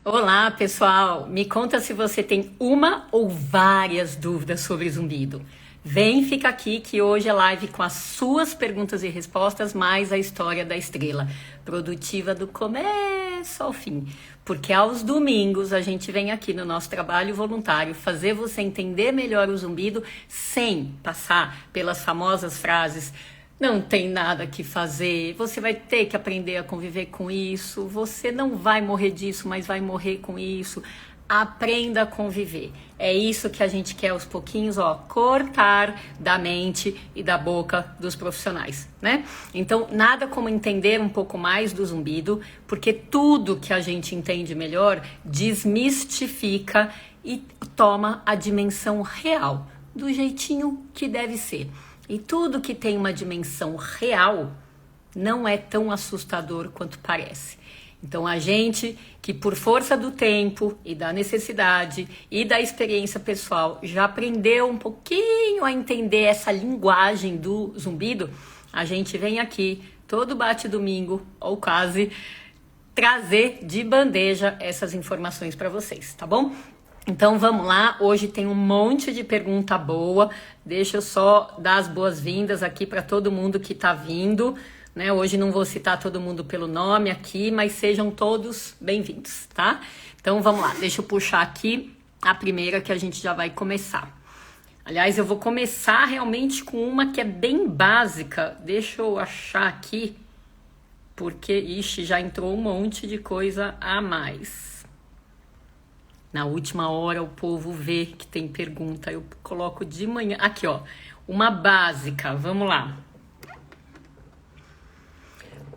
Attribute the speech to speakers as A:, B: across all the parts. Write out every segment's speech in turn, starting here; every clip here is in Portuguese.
A: Olá, pessoal! Me conta se você tem uma ou várias dúvidas sobre zumbido. Vem, fica aqui que hoje é live com as suas perguntas e respostas, mais a história da estrela, produtiva do começo ao fim. Porque aos domingos a gente vem aqui no nosso trabalho voluntário fazer você entender melhor o zumbido sem passar pelas famosas frases: não tem nada que fazer, você vai ter que aprender a conviver com isso, você não vai morrer disso, mas vai morrer com isso. Aprenda a conviver. É isso que a gente quer aos pouquinhos, ó, cortar da mente e da boca dos profissionais, né? Então, nada como entender um pouco mais do zumbido, porque tudo que a gente entende melhor desmistifica e toma a dimensão real, do jeitinho que deve ser. E tudo que tem uma dimensão real não é tão assustador quanto parece. Então a gente que por força do tempo e da necessidade e da experiência pessoal já aprendeu um pouquinho a entender essa linguagem do zumbido, a gente vem aqui todo bate domingo ou quase trazer de bandeja essas informações para vocês, tá bom? Então vamos lá, hoje tem um monte de pergunta boa, deixa eu só dar as boas-vindas aqui para todo mundo que tá vindo, né? Hoje não vou citar todo mundo pelo nome aqui, mas sejam todos bem-vindos, tá? Então vamos lá, deixa eu puxar aqui a primeira que a gente já vai começar. Aliás, eu vou começar realmente com uma que é bem básica, deixa eu achar aqui, porque, ixi, já entrou um monte de coisa a mais. Na última hora o povo vê que tem pergunta, eu coloco de manhã. Aqui, ó, uma básica, vamos lá.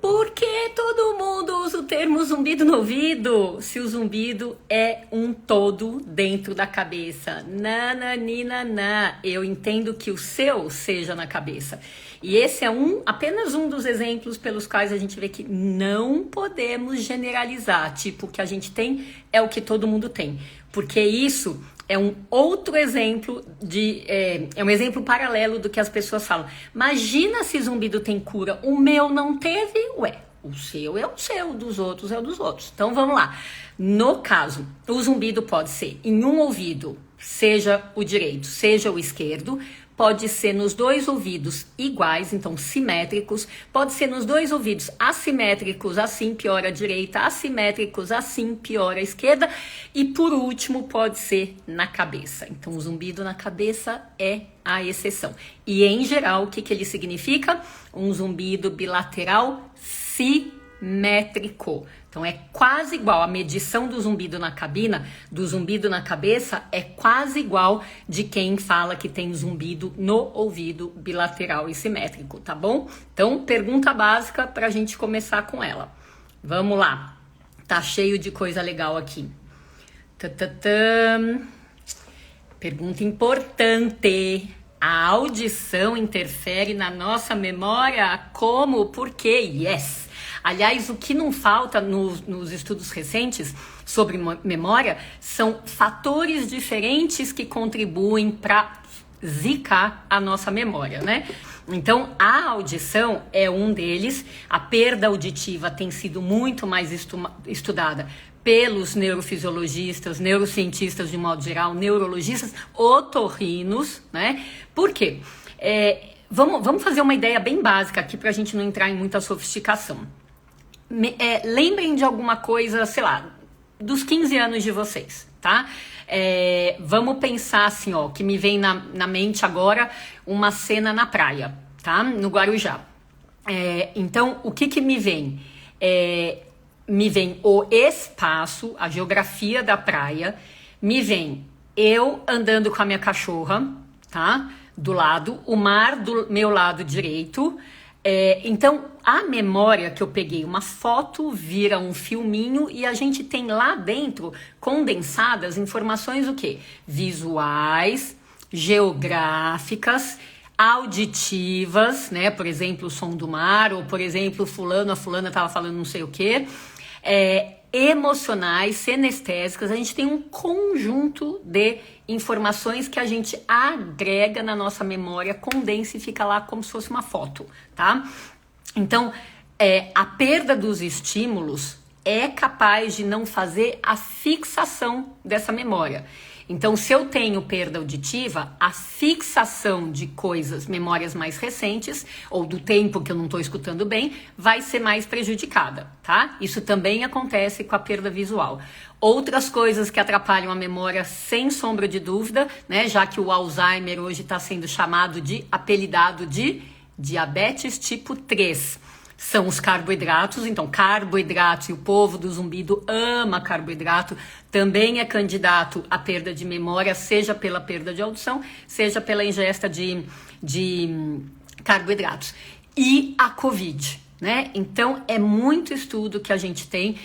A: Por que todo mundo usa o termo zumbido no ouvido? Se o zumbido é um todo dentro da cabeça. Nananina. Eu entendo que o seu seja na cabeça. E esse é apenas um dos exemplos pelos quais a gente vê que não podemos generalizar. Tipo, o que a gente tem é o que todo mundo tem. Porque isso é um outro exemplo é um exemplo paralelo do que as pessoas falam. Imagina se zumbido tem cura, o meu não teve, ué, o seu é o seu, dos outros é o dos outros. Então vamos lá. No caso, o zumbido pode ser em um ouvido, seja o direito, seja o esquerdo, pode ser nos dois ouvidos iguais, então simétricos, pode ser nos dois ouvidos assimétricos, assim piora a direita, assimétricos, assim piora a esquerda, e por último pode ser na cabeça. Então o zumbido na cabeça é a exceção. E em geral, o que ele significa? Um zumbido bilateral simétrico. Então é quase igual, a medição do zumbido na cabina, do zumbido na cabeça, é quase igual de quem fala que tem zumbido no ouvido bilateral e simétrico, tá bom? Então, pergunta básica pra gente começar com ela. Vamos lá, tá cheio de coisa legal aqui. Pergunta importante. A audição interfere na nossa memória? Como? Por quê? Yes! Aliás, o que não falta nos estudos recentes sobre memória são fatores diferentes que contribuem para zicar a nossa memória, né? Então, a audição é um deles. A perda auditiva tem sido muito mais estudada pelos neurofisiologistas, neurocientistas de modo geral, neurologistas, otorrinos, né? Por quê? Vamos fazer uma ideia bem básica aqui para a gente não entrar em muita sofisticação. Lembrem de alguma coisa, sei lá, dos 15 anos de vocês, tá? Vamos pensar assim, ó, que me vem na mente agora uma cena na praia, tá? No Guarujá. Então, o que me vem? Me vem o espaço, a geografia da praia, me vem eu andando com a minha cachorra, tá? Do lado, o mar do meu lado direito. Então, a memória que eu peguei, uma foto vira um filminho e a gente tem lá dentro condensadas informações o quê? Visuais, geográficas, auditivas, né? Por exemplo, o som do mar, ou por exemplo, a fulana estava falando não sei o quê. Emocionais, sinestésicas, a gente tem um conjunto de informações que a gente agrega na nossa memória, condensa e fica lá como se fosse uma foto, tá? Então, a perda dos estímulos é capaz de não fazer a fixação dessa memória. Então, se eu tenho perda auditiva, a fixação de coisas, memórias mais recentes, ou do tempo que eu não estou escutando bem, vai ser mais prejudicada, tá? Isso também acontece com a perda visual. Outras coisas que atrapalham a memória, sem sombra de dúvida, né? Já que o Alzheimer hoje está sendo apelidado de diabetes tipo 3. São os carboidratos, então carboidratos, e o povo do Zumbido ama carboidrato, também é candidato à perda de memória, seja pela perda de audição, seja pela ingesta de carboidratos. E a Covid, né? Então é muito estudo que a gente tem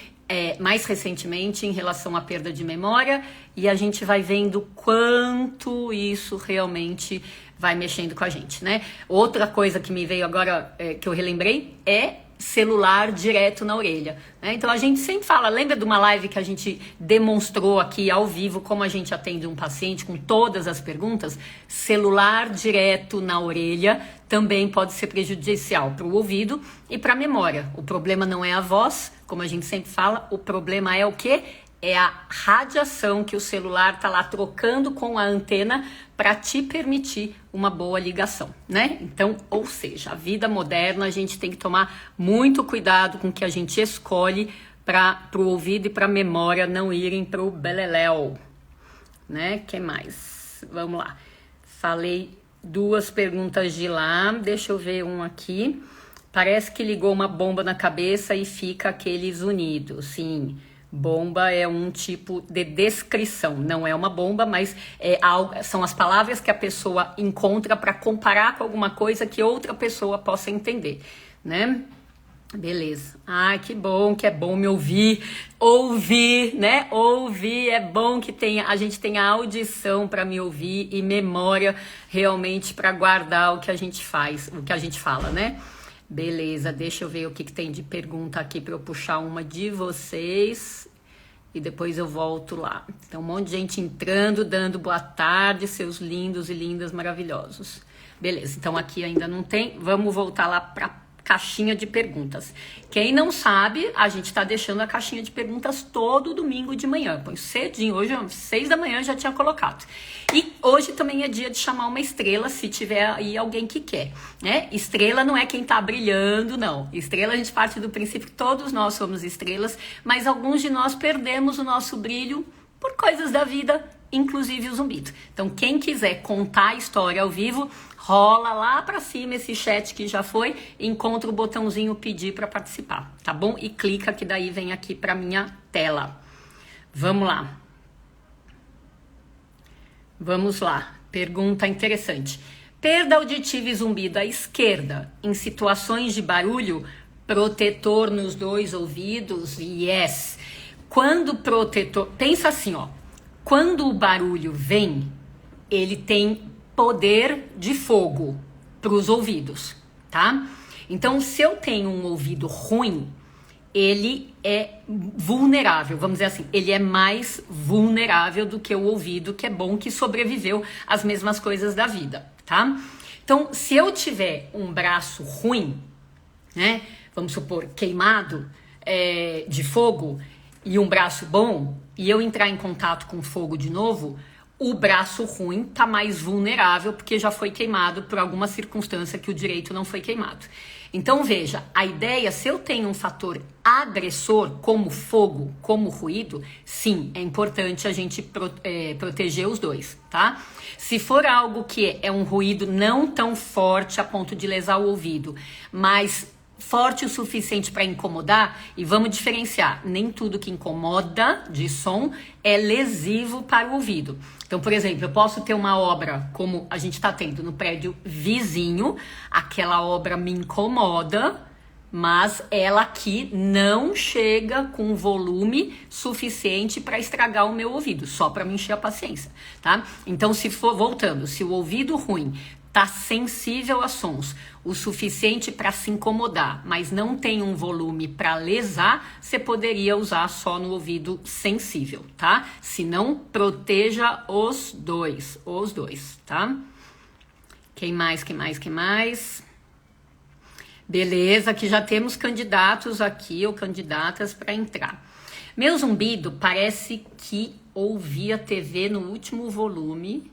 A: mais recentemente em relação à perda de memória, e a gente vai vendo quanto isso realmente vai mexendo com a gente, né? Outra coisa que me veio agora, que eu relembrei, é celular direto na orelha, né? Então a gente sempre fala, lembra de uma live que a gente demonstrou aqui ao vivo como a gente atende um paciente com todas as perguntas? Celular direto na orelha também pode ser prejudicial para o ouvido e para a memória. O problema não é a voz, como a gente sempre fala, o problema é o quê? É a radiação que o celular está lá trocando com a antena para te permitir uma boa ligação, né? Então, ou seja, a vida moderna a gente tem que tomar muito cuidado com o que a gente escolhe para o ouvido e para a memória não irem para o beleléu, né? Que mais? Vamos lá. Falei 2 perguntas de lá, deixa eu ver um aqui. Parece que ligou uma bomba na cabeça e fica aqueles unidos, sim. Bomba é um tipo de descrição, não é uma bomba, mas são as palavras que a pessoa encontra para comparar com alguma coisa que outra pessoa possa entender, né? Beleza. Ai, que é bom me ouvir, né? Ouvir é bom que a gente tenha audição para me ouvir e memória realmente para guardar o que a gente fala, né? Beleza, deixa eu ver o que tem de pergunta aqui para eu puxar uma de vocês e depois eu volto lá. Então, um monte de gente entrando, dando boa tarde, seus lindos e lindas maravilhosos. Beleza, então aqui ainda não tem, vamos voltar lá para caixinha de perguntas. Quem não sabe, a gente tá deixando a caixinha de perguntas todo domingo de manhã. Põe cedinho, hoje às 6 da manhã já tinha colocado. E hoje também é dia de chamar uma estrela, se tiver aí alguém que quer, né? Estrela não é quem tá brilhando, não. Estrela a gente parte do princípio que todos nós somos estrelas, mas alguns de nós perdemos o nosso brilho por coisas da vida, inclusive o zumbido. Então, quem quiser contar a história ao vivo, rola lá pra cima esse chat que já foi, encontra o botãozinho pedir para participar, tá bom? E clica que daí vem aqui pra minha tela. Vamos lá. Vamos lá. Pergunta interessante. Perda auditiva e zumbido à esquerda, em situações de barulho, protetor nos 2 ouvidos? Yes. Quando o protetor... Pensa assim, ó. Quando o barulho vem, ele tem poder de fogo para os ouvidos, tá? Então, se eu tenho um ouvido ruim, ele é vulnerável, vamos dizer assim, ele é mais vulnerável do que o ouvido que é bom, que sobreviveu às mesmas coisas da vida, tá? Então, se eu tiver um braço ruim, né, vamos supor, queimado de fogo, e um braço bom, e eu entrar em contato com fogo de novo, o braço ruim tá mais vulnerável porque já foi queimado por alguma circunstância que o direito não foi queimado. Então veja, a ideia, se eu tenho um fator agressor como fogo, como ruído, sim, é importante a gente proteger os dois, tá? Se for algo que é um ruído não tão forte a ponto de lesar o ouvido, mas forte o suficiente para incomodar, e vamos diferenciar, nem tudo que incomoda de som é lesivo para o ouvido. Então, por exemplo, eu posso ter uma obra, como a gente está tendo no prédio vizinho, aquela obra me incomoda, mas ela aqui não chega com volume suficiente para estragar o meu ouvido, só para me encher a paciência, tá? Então, se for, voltando, se o ouvido ruim tá sensível a sons o suficiente para se incomodar, mas não tem um volume para lesar, você poderia usar só no ouvido sensível, tá? Se não, proteja os dois, tá? Quem mais? Beleza, que já temos candidatos aqui ou candidatas para entrar. Meu zumbido parece que ouvi a TV no último volume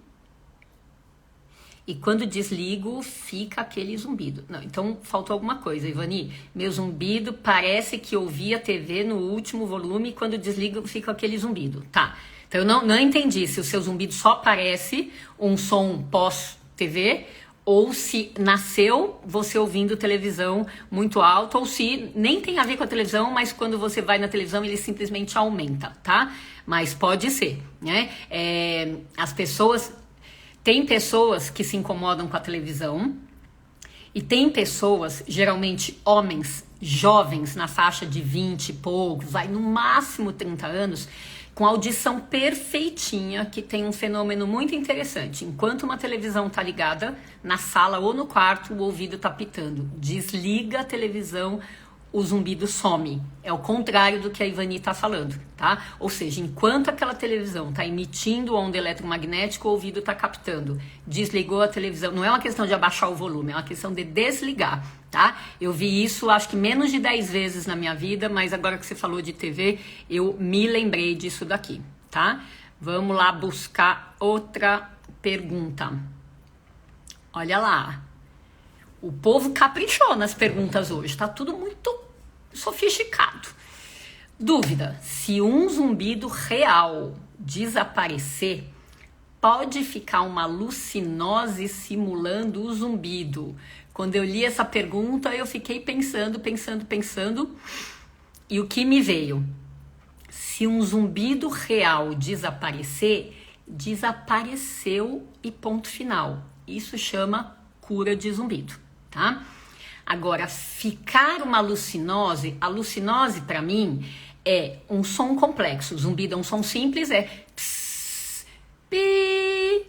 A: e quando desligo fica aquele zumbido. Não, então faltou alguma coisa, Ivani. Meu zumbido parece que ouvi a TV no último volume e quando desligo fica aquele zumbido. Tá, então eu não entendi se o seu zumbido só parece um som pós-TV ou se nasceu você ouvindo televisão muito alta, ou se nem tem a ver com a televisão, mas quando você vai na televisão ele simplesmente aumenta, tá? Mas pode ser, né? Tem pessoas que se incomodam com a televisão e tem pessoas, geralmente homens jovens, na faixa de 20 e poucos, vai no máximo 30 anos, com audição perfeitinha, que tem um fenômeno muito interessante. Enquanto uma televisão tá ligada, na sala ou no quarto, o ouvido tá pitando. Desliga a televisão, o zumbido some. É o contrário do que a Ivani tá falando, tá? Ou seja, enquanto aquela televisão tá emitindo onda eletromagnética, o ouvido tá captando. Desligou a televisão. Não é uma questão de abaixar o volume, é uma questão de desligar, tá? Eu vi isso, acho que menos de 10 vezes na minha vida, mas agora que você falou de TV, eu me lembrei disso daqui, tá? Vamos lá buscar outra pergunta. Olha lá. O povo caprichou nas perguntas hoje, tá tudo muito sofisticado. Dúvida: se um zumbido real desaparecer, pode ficar uma alucinose simulando o zumbido? Quando eu li essa pergunta, eu fiquei pensando, e o que me veio? Se um zumbido real desaparecer, desapareceu e ponto final. Isso chama cura de zumbido, tá? Agora, ficar uma alucinose para mim é um som complexo. O zumbido é um som simples, é pss, pi,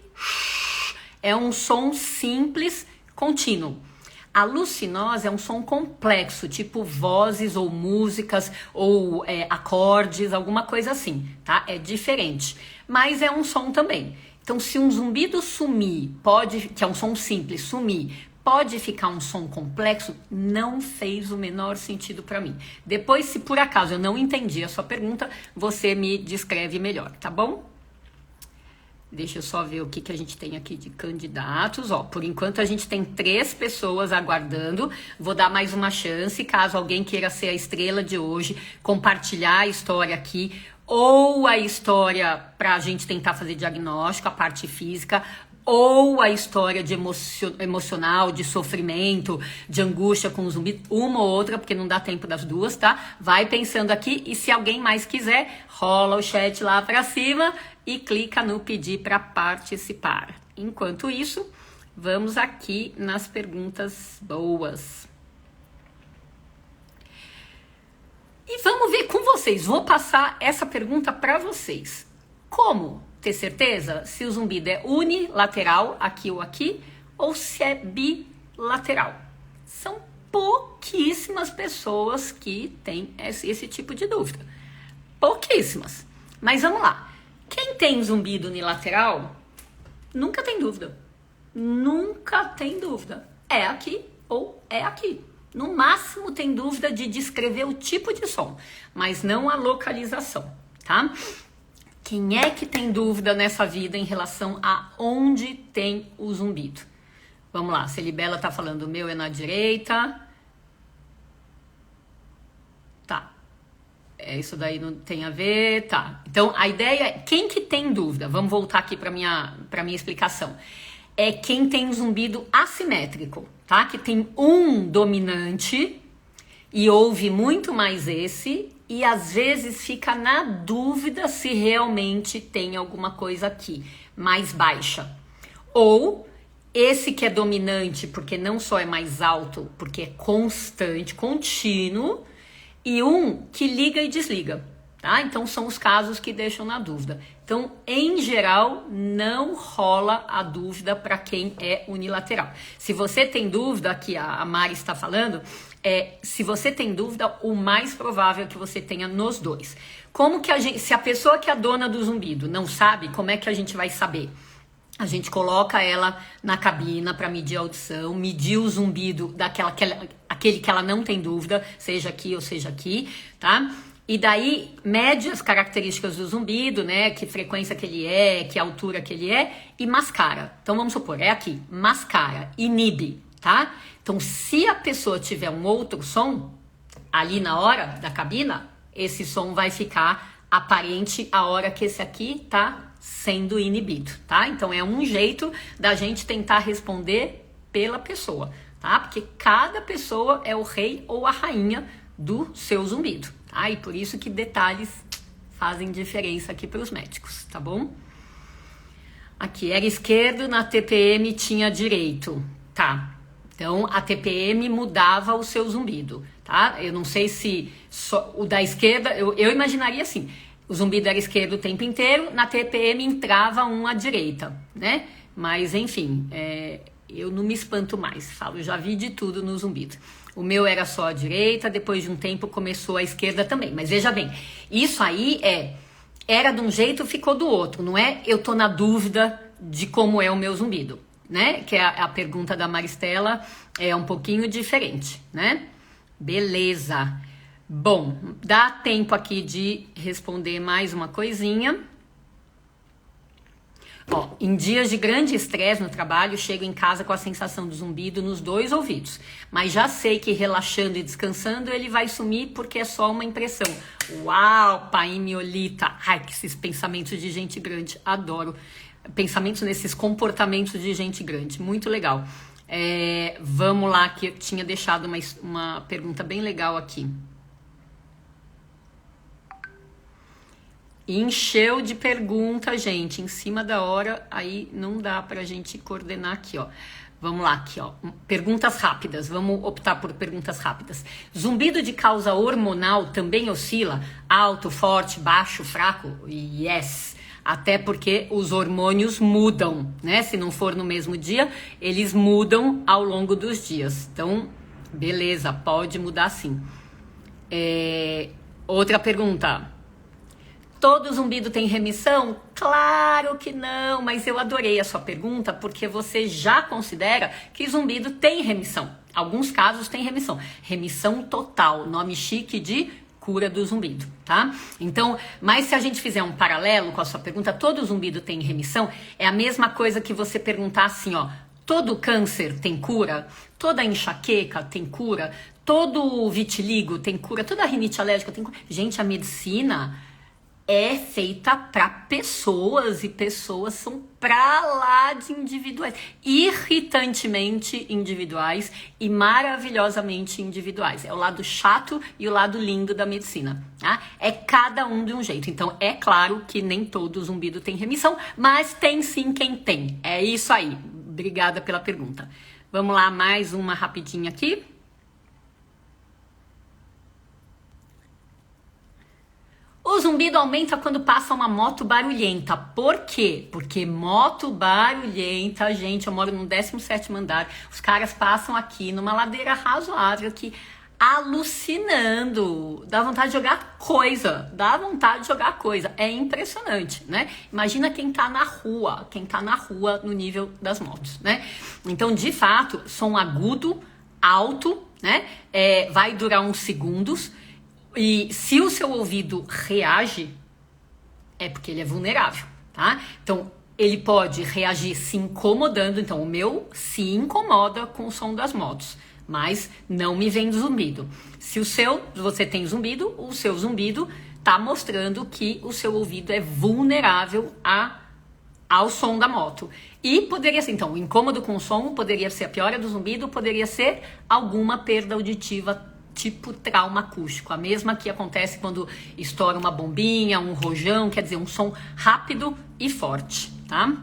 A: é um som simples, contínuo. A alucinose é um som complexo, tipo vozes ou músicas ou acordes, alguma coisa assim, tá? É diferente, mas é um som também. Então, se um zumbido sumir, que é um som simples, sumir, pode ficar um som complexo, não fez o menor sentido para mim. Depois, se por acaso eu não entendi a sua pergunta, você me descreve melhor, tá bom? Deixa eu só ver o que a gente tem aqui de candidatos. Ó, por enquanto a gente tem 3 pessoas aguardando. Vou dar mais uma chance, caso alguém queira ser a estrela de hoje, compartilhar a história aqui, ou a história para a gente tentar fazer diagnóstico, a parte física, ou a história de emocional, de sofrimento, de angústia com o zumbi, uma ou outra, porque não dá tempo das duas, tá? Vai pensando aqui e se alguém mais quiser, rola o chat lá pra cima e clica no pedir para participar. Enquanto isso, vamos aqui nas perguntas boas. E vamos ver com vocês, vou passar essa pergunta para vocês. Como ter certeza se o zumbido é unilateral, aqui ou aqui, ou se é bilateral? São pouquíssimas pessoas que têm esse tipo de dúvida. Pouquíssimas. Mas vamos lá. Quem tem zumbido unilateral, nunca tem dúvida. Nunca tem dúvida. É aqui ou é aqui. No máximo tem dúvida de descrever o tipo de som, mas não a localização, tá? Quem é que tem dúvida nessa vida em relação a onde tem o zumbido? Vamos lá, Celibela tá falando, o meu é na direita. Tá. Isso daí não tem a ver, tá. Então, a ideia é, quem que tem dúvida? Vamos voltar aqui para minha explicação. É quem tem zumbido assimétrico, tá? Que tem um dominante e ouve muito mais esse e às vezes fica na dúvida se realmente tem alguma coisa aqui mais baixa. Ou esse que é dominante porque não só é mais alto, porque é constante, contínuo, e um que liga e desliga, tá? Então são os casos que deixam na dúvida. Então, em geral, não rola a dúvida para quem é unilateral. Se você tem dúvida, aqui a Mari está falando, se você tem dúvida, o mais provável é que você tenha nos dois. Como que se a pessoa que é a dona do zumbido não sabe, como é que a gente vai saber? A gente coloca ela na cabina para medir a audição, medir o zumbido aquele que ela não tem dúvida, seja aqui ou seja aqui, tá? E daí mede as características do zumbido, né? Que frequência que ele é, que altura que ele é, e mascara. Então vamos supor, é aqui, mascara, inibe, tá? Então se a pessoa tiver um outro som, ali na hora da cabina, esse som vai ficar aparente a hora que esse aqui tá sendo inibido, tá? Então é um jeito da gente tentar responder pela pessoa, tá? Porque cada pessoa é o rei ou a rainha do seu zumbido, tá? E por isso que detalhes fazem diferença aqui para os médicos, tá bom? Aqui, era esquerdo, na TPM tinha direito, tá? Então a TPM mudava o seu zumbido, tá? Eu não sei se só o da esquerda, eu imaginaria assim, o zumbido era esquerdo o tempo inteiro, na TPM entrava um à direita, né? Mas enfim, eu não me espanto mais, falo, já vi de tudo no zumbido. O meu era só a direita, depois de um tempo começou a esquerda também. Mas veja bem, isso aí era de um jeito, ficou do outro, não é? Eu tô na dúvida de como é o meu zumbido, né? Que é a pergunta da Maristela é um pouquinho diferente, né? Beleza. Bom, dá tempo aqui de responder mais uma coisinha. Ó, em dias de grande estresse no trabalho, chego em casa com a sensação do zumbido nos 2 ouvidos. Mas já sei que relaxando e descansando ele vai sumir porque é só uma impressão. Uau, Paimiolita! Ai, que esses pensamentos de gente grande, adoro. Pensamentos nesses comportamentos de gente grande, muito legal. Vamos lá, que eu tinha deixado uma pergunta bem legal aqui. Encheu de pergunta, gente, em cima da hora, aí não dá pra gente coordenar aqui, ó. Vamos lá, aqui, ó. Perguntas rápidas, vamos optar por perguntas rápidas. Zumbido de causa hormonal também oscila? Alto, forte, baixo, fraco? Yes. Até porque os hormônios mudam, né? Se não for no mesmo dia, eles mudam ao longo dos dias. Então, beleza, pode mudar sim. Outra pergunta. Todo zumbido tem remissão? Claro que não, mas eu adorei a sua pergunta porque você já considera que zumbido tem remissão. Alguns casos tem remissão. Remissão total, nome chique de cura do zumbido, tá? Então, mas se a gente fizer um paralelo com a sua pergunta, todo zumbido tem remissão, é a mesma coisa que você perguntar assim, ó, todo câncer tem cura? Toda enxaqueca tem cura? Todo vitiligo tem cura? Toda rinite alérgica tem cura? Gente, a medicina é feita para pessoas e pessoas são pra lá de individuais, irritantemente individuais e maravilhosamente individuais. É o lado chato e o lado lindo da medicina, tá? É cada um de um jeito. Então é claro que nem todo zumbido tem remissão, mas tem sim quem tem. É isso aí. Obrigada pela pergunta. Vamos lá, mais uma rapidinha aqui. O zumbido aumenta quando passa uma moto barulhenta. Por quê? Porque moto barulhenta, gente, eu moro no 17º andar, os caras passam aqui numa ladeira razoável aqui, alucinando. Dá vontade de jogar coisa, É impressionante, né? Imagina quem tá na rua no nível das motos, né? Então, de fato, som agudo, alto, né? Vai durar uns segundos. E se o seu ouvido reage, é porque ele é vulnerável, tá? Então, ele pode reagir se incomodando. Então, o meu se incomoda com o som das motos, mas não me vem zumbido. Se você tem zumbido, o seu zumbido tá mostrando que o seu ouvido é vulnerável ao som da moto. E poderia ser, então, o incômodo com o som poderia ser a piora do zumbido, poderia ser alguma perda auditiva tipo trauma acústico, a mesma que acontece quando estoura uma bombinha, um rojão, quer dizer, um som rápido e forte, tá?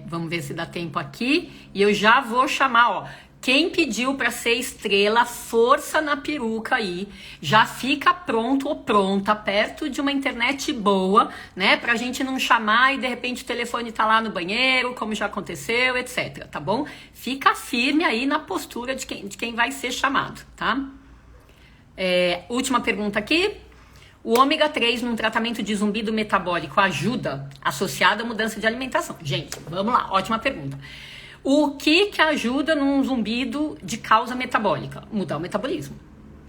A: Vamos ver se dá tempo aqui. E eu já vou chamar, ó, quem pediu para ser estrela, força na peruca aí, já fica pronto ou pronta, perto de uma internet boa, né? Pra gente não chamar e de repente o telefone tá lá no banheiro, como já aconteceu, etc, tá bom? Fica firme aí na postura de quem vai ser chamado, tá? Última pergunta aqui. O ômega 3 num tratamento de zumbido metabólico ajuda associado à mudança de alimentação? Gente, vamos lá, ótima pergunta. O que ajuda num zumbido de causa metabólica? Mudar o metabolismo.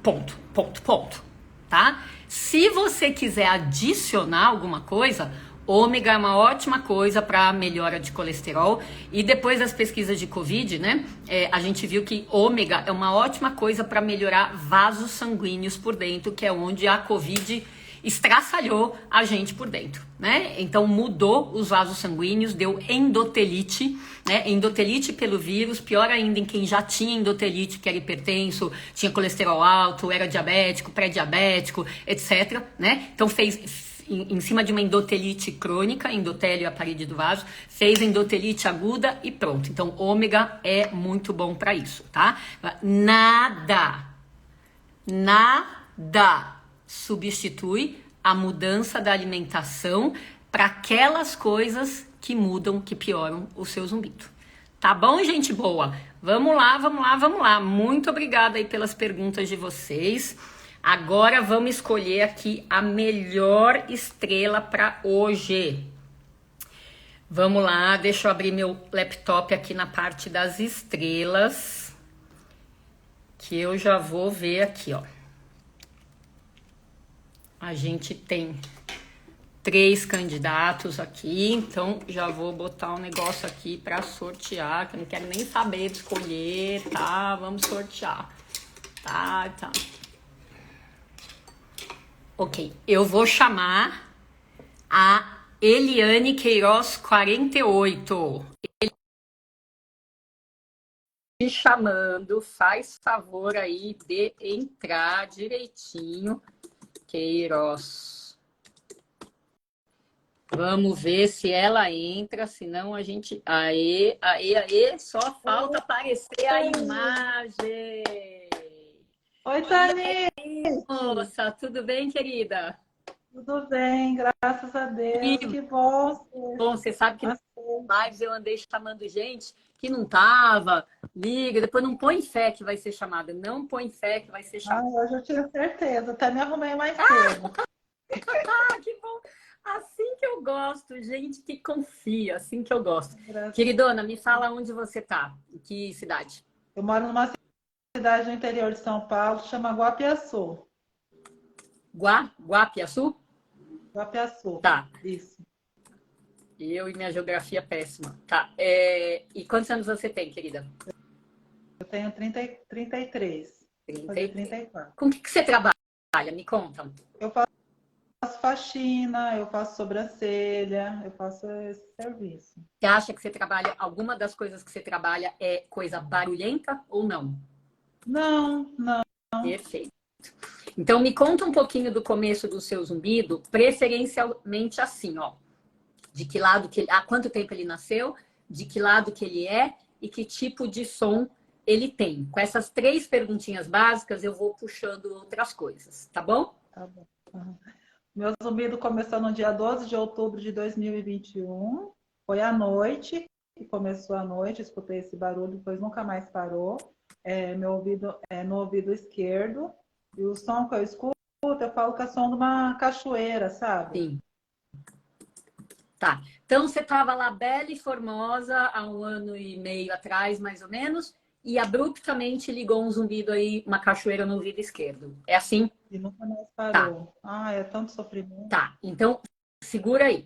A: Ponto, ponto, ponto. Tá? Se você quiser adicionar alguma coisa, ômega é uma ótima coisa para melhora de colesterol. E depois das pesquisas de Covid, né? A gente viu que ômega é uma ótima coisa para melhorar vasos sanguíneos por dentro, que é onde a Covid estraçalhou a gente por dentro, né? Então mudou os vasos sanguíneos, deu endotelite, né? Endotelite pelo vírus, pior ainda em quem já tinha endotelite, que era hipertenso, tinha colesterol alto, era diabético, pré-diabético, etc, né? Então fez em cima de uma endotelite crônica, endotélio é a parede do vaso, fez endotelite aguda e pronto. Então ômega é muito bom para isso, tá? Nada substitui a mudança da alimentação para aquelas coisas que mudam, que pioram o seu zumbido. Tá bom, gente boa? Vamos lá, vamos lá, vamos lá. Muito obrigada aí pelas perguntas de vocês. Agora vamos escolher aqui a melhor estrela para hoje. Vamos lá, deixa eu abrir meu laptop aqui na parte das estrelas, que eu já vou ver aqui, ó. A gente tem 3 candidatos aqui, então já vou botar um negócio aqui para sortear, que eu não quero nem saber de escolher, tá? Vamos sortear. Tá. Ok, eu vou chamar a Eliane Queiroz 48. Te chamando, faz favor aí de entrar direitinho. Queiroz. Vamos ver se ela entra, senão a gente... Aê, só falta aparecer a imagem.
B: Oi, Tani!
A: Moça, tudo bem, querida?
B: Tudo bem, graças a Deus, que bom.
A: Bom, você sabe que nas lives eu andei chamando gente que não tava, liga, depois não põe fé que vai ser chamada, não põe fé que vai ser chamada.
B: Hoje eu tinha certeza, até me arrumei mais cedo.
A: Que bom! Assim que eu gosto, gente que confia, assim que eu gosto.
B: Graças.
A: Queridona, me fala onde você tá, em que cidade?
B: Eu moro numa cidade no interior de São Paulo, chama Guapiaçu.
A: Guapiaçu?
B: Guapiaçu,
A: Tá.
B: isso.
A: Eu e minha geografia péssima. Tá. E quantos anos você tem, querida?
B: Eu tenho 33. 34.
A: Com o que você trabalha? Me conta.
B: Eu faço faxina, eu faço sobrancelha, eu faço esse serviço.
A: Você acha que você trabalha, alguma das coisas que você trabalha é coisa barulhenta ou não?
B: Não.
A: Perfeito. Então, me conta um pouquinho do começo do seu zumbido, preferencialmente assim, ó. De que lado que ele... Há quanto tempo ele nasceu, de que lado que ele é e que tipo de som ele tem. Com essas 3 perguntinhas básicas, eu vou puxando outras coisas, tá bom?
B: Tá bom. Uhum. Meu zumbido começou no dia 12 de outubro de 2021. Foi à noite, que começou à noite, escutei esse barulho, depois nunca mais parou. Meu ouvido é no ouvido esquerdo. E o som que eu escuto, eu falo que é som de uma cachoeira, sabe?
A: Sim. Tá. Então, você estava lá bela e formosa há 1 ano e meio atrás, mais ou menos, e abruptamente ligou um zumbido aí, uma cachoeira no ouvido esquerdo. É assim?
B: E nunca mais parou. Tá. Ah, é tanto sofrimento.
A: Tá. Então, segura aí.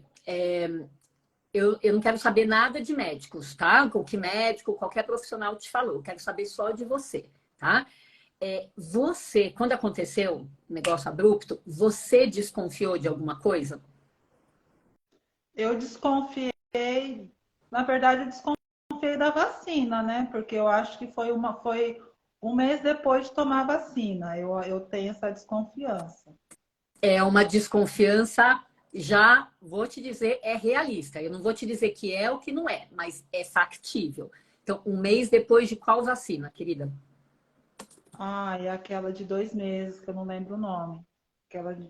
A: Eu não quero saber nada de médicos, tá? O que médico, qualquer profissional te falou. Eu quero saber só de você, tá? Você, quando aconteceu um negócio abrupto, você desconfiou de alguma coisa?
B: Eu desconfiei, na verdade, eu desconfiei da vacina, né? Porque eu acho que foi 1 mês depois de tomar a vacina. Eu tenho essa desconfiança.
A: É uma desconfiança, já vou te dizer, é realista. Eu não vou te dizer que é ou que não é, mas é factível. Então, 1 mês depois de qual vacina, querida?
B: É aquela de 2 meses, que eu não lembro o nome. Aquela de...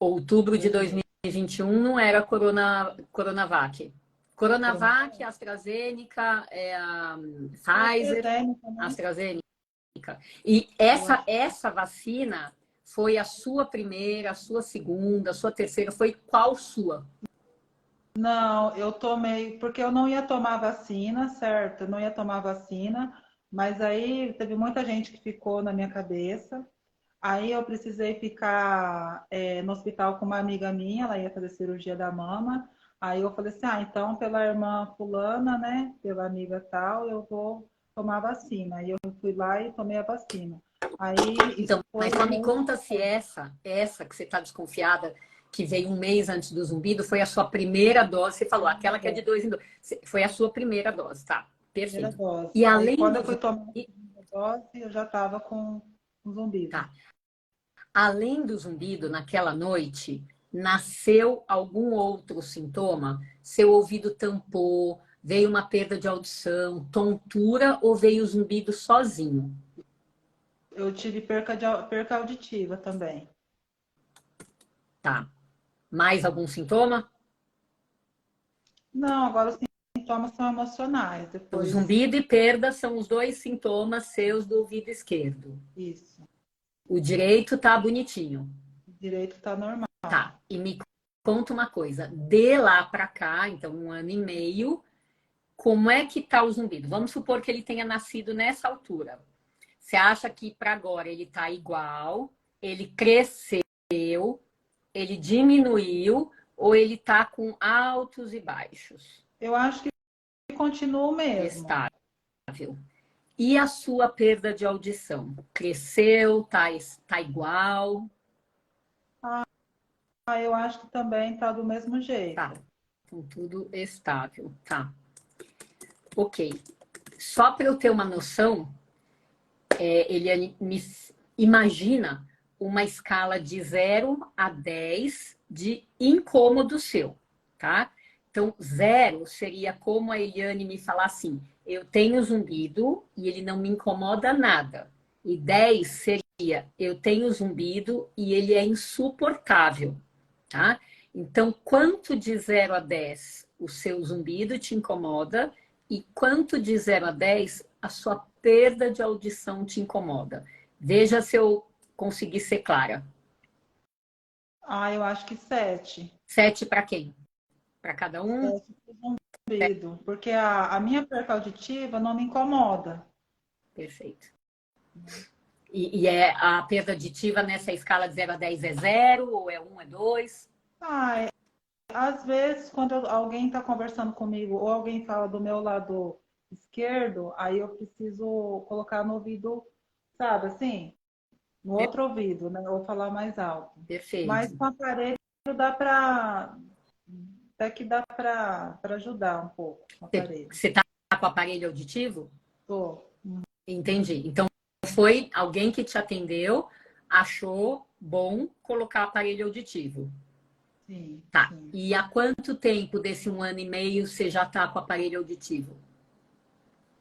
A: Outubro de 2021 não era Coronavac. Coronavac, AstraZeneca, Pfizer, AstraZeneca. E essa vacina foi a sua primeira, a sua segunda, a sua terceira, foi qual sua?
B: Não, eu tomei, porque eu não ia tomar vacina, certo? Eu não ia tomar vacina, mas aí teve muita gente que ficou na minha cabeça. Aí eu precisei ficar no hospital com uma amiga minha, ela ia fazer cirurgia da mama. Aí eu falei assim, ah, então pela irmã fulana, né, pela amiga tal, eu vou tomar vacina. Aí eu fui lá e tomei a vacina. Aí isso
A: Então,
B: foi
A: mas
B: um
A: só me
B: mês.
A: conta se essa que você está desconfiada, que veio um mês antes do zumbido, foi a sua primeira dose. Você falou, aquela que é de dois em dois. Foi a sua primeira dose, tá?
B: Primeira
A: Perfeito.
B: dose.
A: E
B: Aí
A: além
B: quando
A: do
B: eu fui tomar a
A: zumbido,
B: segunda dose, eu já estava com um zumbido.
A: tá. Além do zumbido, naquela noite, nasceu algum outro sintoma? Seu ouvido tampou, veio uma perda de audição, tontura ou veio o zumbido sozinho?
B: Eu tive perca auditiva também.
A: Tá. Mais algum sintoma?
B: Não, agora os sintomas são emocionais.
A: Então,
B: Depois,
A: zumbido e perda são os dois sintomas seus do ouvido esquerdo.
B: isso.
A: O direito tá bonitinho.
B: O direito está normal.
A: Tá. E me conta uma coisa. De lá para cá, então 1 ano e meio, como é que tá o zumbido? Vamos supor que ele tenha nascido nessa altura. Você acha que para agora ele tá igual? Ele cresceu? Ele diminuiu? Ou ele tá com altos e baixos?
B: Eu acho que continua o mesmo.
A: Estável. E a sua perda de audição? Cresceu? Tá igual?
B: Ah, eu acho que também está do mesmo
A: Tá.
B: jeito.
A: Então, tudo estável. Tá. Ok. Só para eu ter uma noção, ele me imagina uma escala de 0 a 10 de incômodo seu, tá? Então, 0 seria como a Eliane me falar assim: eu tenho zumbido e ele não me incomoda nada. E 10 seria: eu tenho zumbido e ele é insuportável, tá? Então, quanto de 0 a 10 o seu zumbido te incomoda e quanto de 0 a 10 a sua perda de audição te incomoda? Veja se eu consegui ser clara.
B: Ah, eu acho que 7.
A: 7 para quem? Para cada um?
B: 7 para zumbido. Porque a minha perca auditiva não me incomoda.
A: Perfeito. E é a perda auditiva nessa escala de 0 a 10 é 0 ou é 1, é 2?
B: Ah, às vezes, quando alguém está conversando comigo ou alguém fala do meu lado esquerdo, aí eu preciso colocar no ouvido, sabe, assim, no outro ouvido, né? Ou falar mais alto. Mas
A: Perfeito.
B: com o aparelho dá para, até que dá para ajudar um pouco com o aparelho.
A: Você está com o aparelho auditivo?
B: Tô.
A: Entendi. Então, foi alguém que te atendeu, achou bom colocar aparelho auditivo.
B: Sim,
A: Tá.
B: sim.
A: E há quanto tempo desse 1 ano e meio você já está com o aparelho auditivo?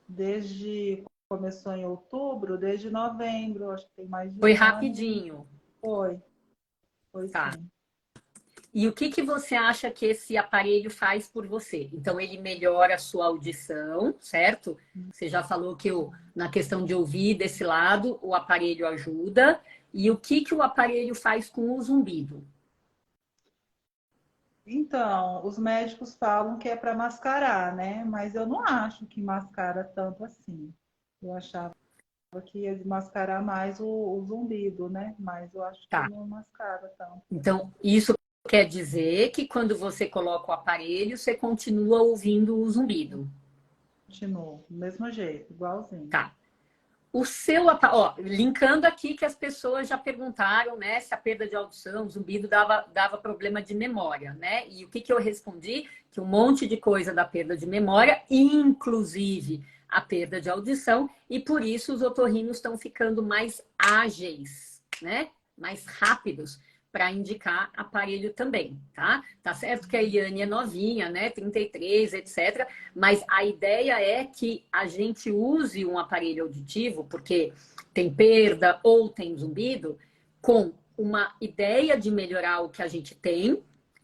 B: Desde começou em outubro, desde novembro, acho que tem mais de
A: Foi
B: um ano.
A: rapidinho.
B: Foi, foi
A: Tá.
B: sim.
A: E o que, que você acha que esse aparelho faz por você? Então, ele melhora a sua audição, certo? Você já falou que na questão de ouvir desse lado, o aparelho ajuda. E o que, que o aparelho faz com o zumbido?
B: Então, os médicos falam que é para mascarar, né? Mas eu não acho que mascara tanto assim. Eu achava que ia mascarar mais o zumbido, né? Mas eu acho que
A: Tá.
B: não mascara tanto.
A: Então, isso quer dizer que quando você coloca o aparelho, você continua ouvindo o zumbido.
B: Continuo, do mesmo jeito, igualzinho.
A: Tá. O seu, ó, linkando aqui que as pessoas já perguntaram, né, se a perda de audição, o zumbido dava problema de memória, né? E o que, que eu respondi? Que um monte de coisa da perda de memória, inclusive a perda de audição, e por isso os otorrinos estão ficando mais ágeis, né? Mais rápidos para indicar aparelho também, tá? Tá certo que a Eliane é novinha, né? 33, etc. Mas a ideia é que a gente use um aparelho auditivo, porque tem perda ou tem zumbido, com uma ideia de melhorar o que a gente tem,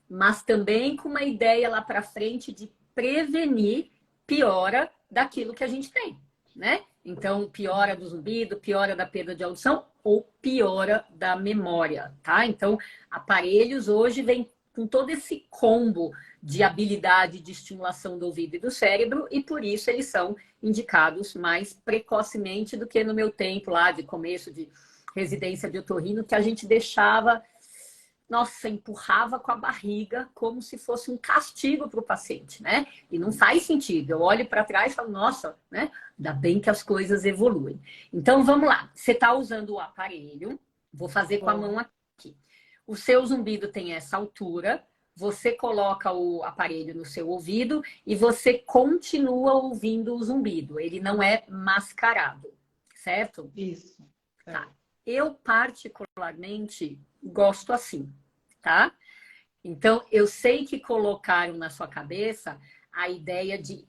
A: mas também com uma ideia lá para frente de prevenir piora daquilo que a gente tem, né? Então, piora do zumbido, piora da perda de audição ou piora da memória, tá? Então, aparelhos hoje vêm com todo esse combo de habilidade de estimulação do ouvido e do cérebro, e por isso eles são indicados mais precocemente do que no meu tempo lá de começo de residência de otorrino, que a gente deixava, nossa, empurrava com a barriga como se fosse um castigo para o paciente, né? E não faz sentido. Eu olho para trás e falo, nossa, né? Ainda bem que as coisas evoluem. Então, vamos lá. Você está usando o aparelho, vou fazer com a mão aqui. O seu zumbido tem essa altura, você coloca o aparelho no seu ouvido e você continua ouvindo o zumbido. Ele não é mascarado, certo?
B: Isso.
A: Tá. Eu, particularmente, gosto assim, tá? Então, eu sei que colocaram na sua cabeça a ideia de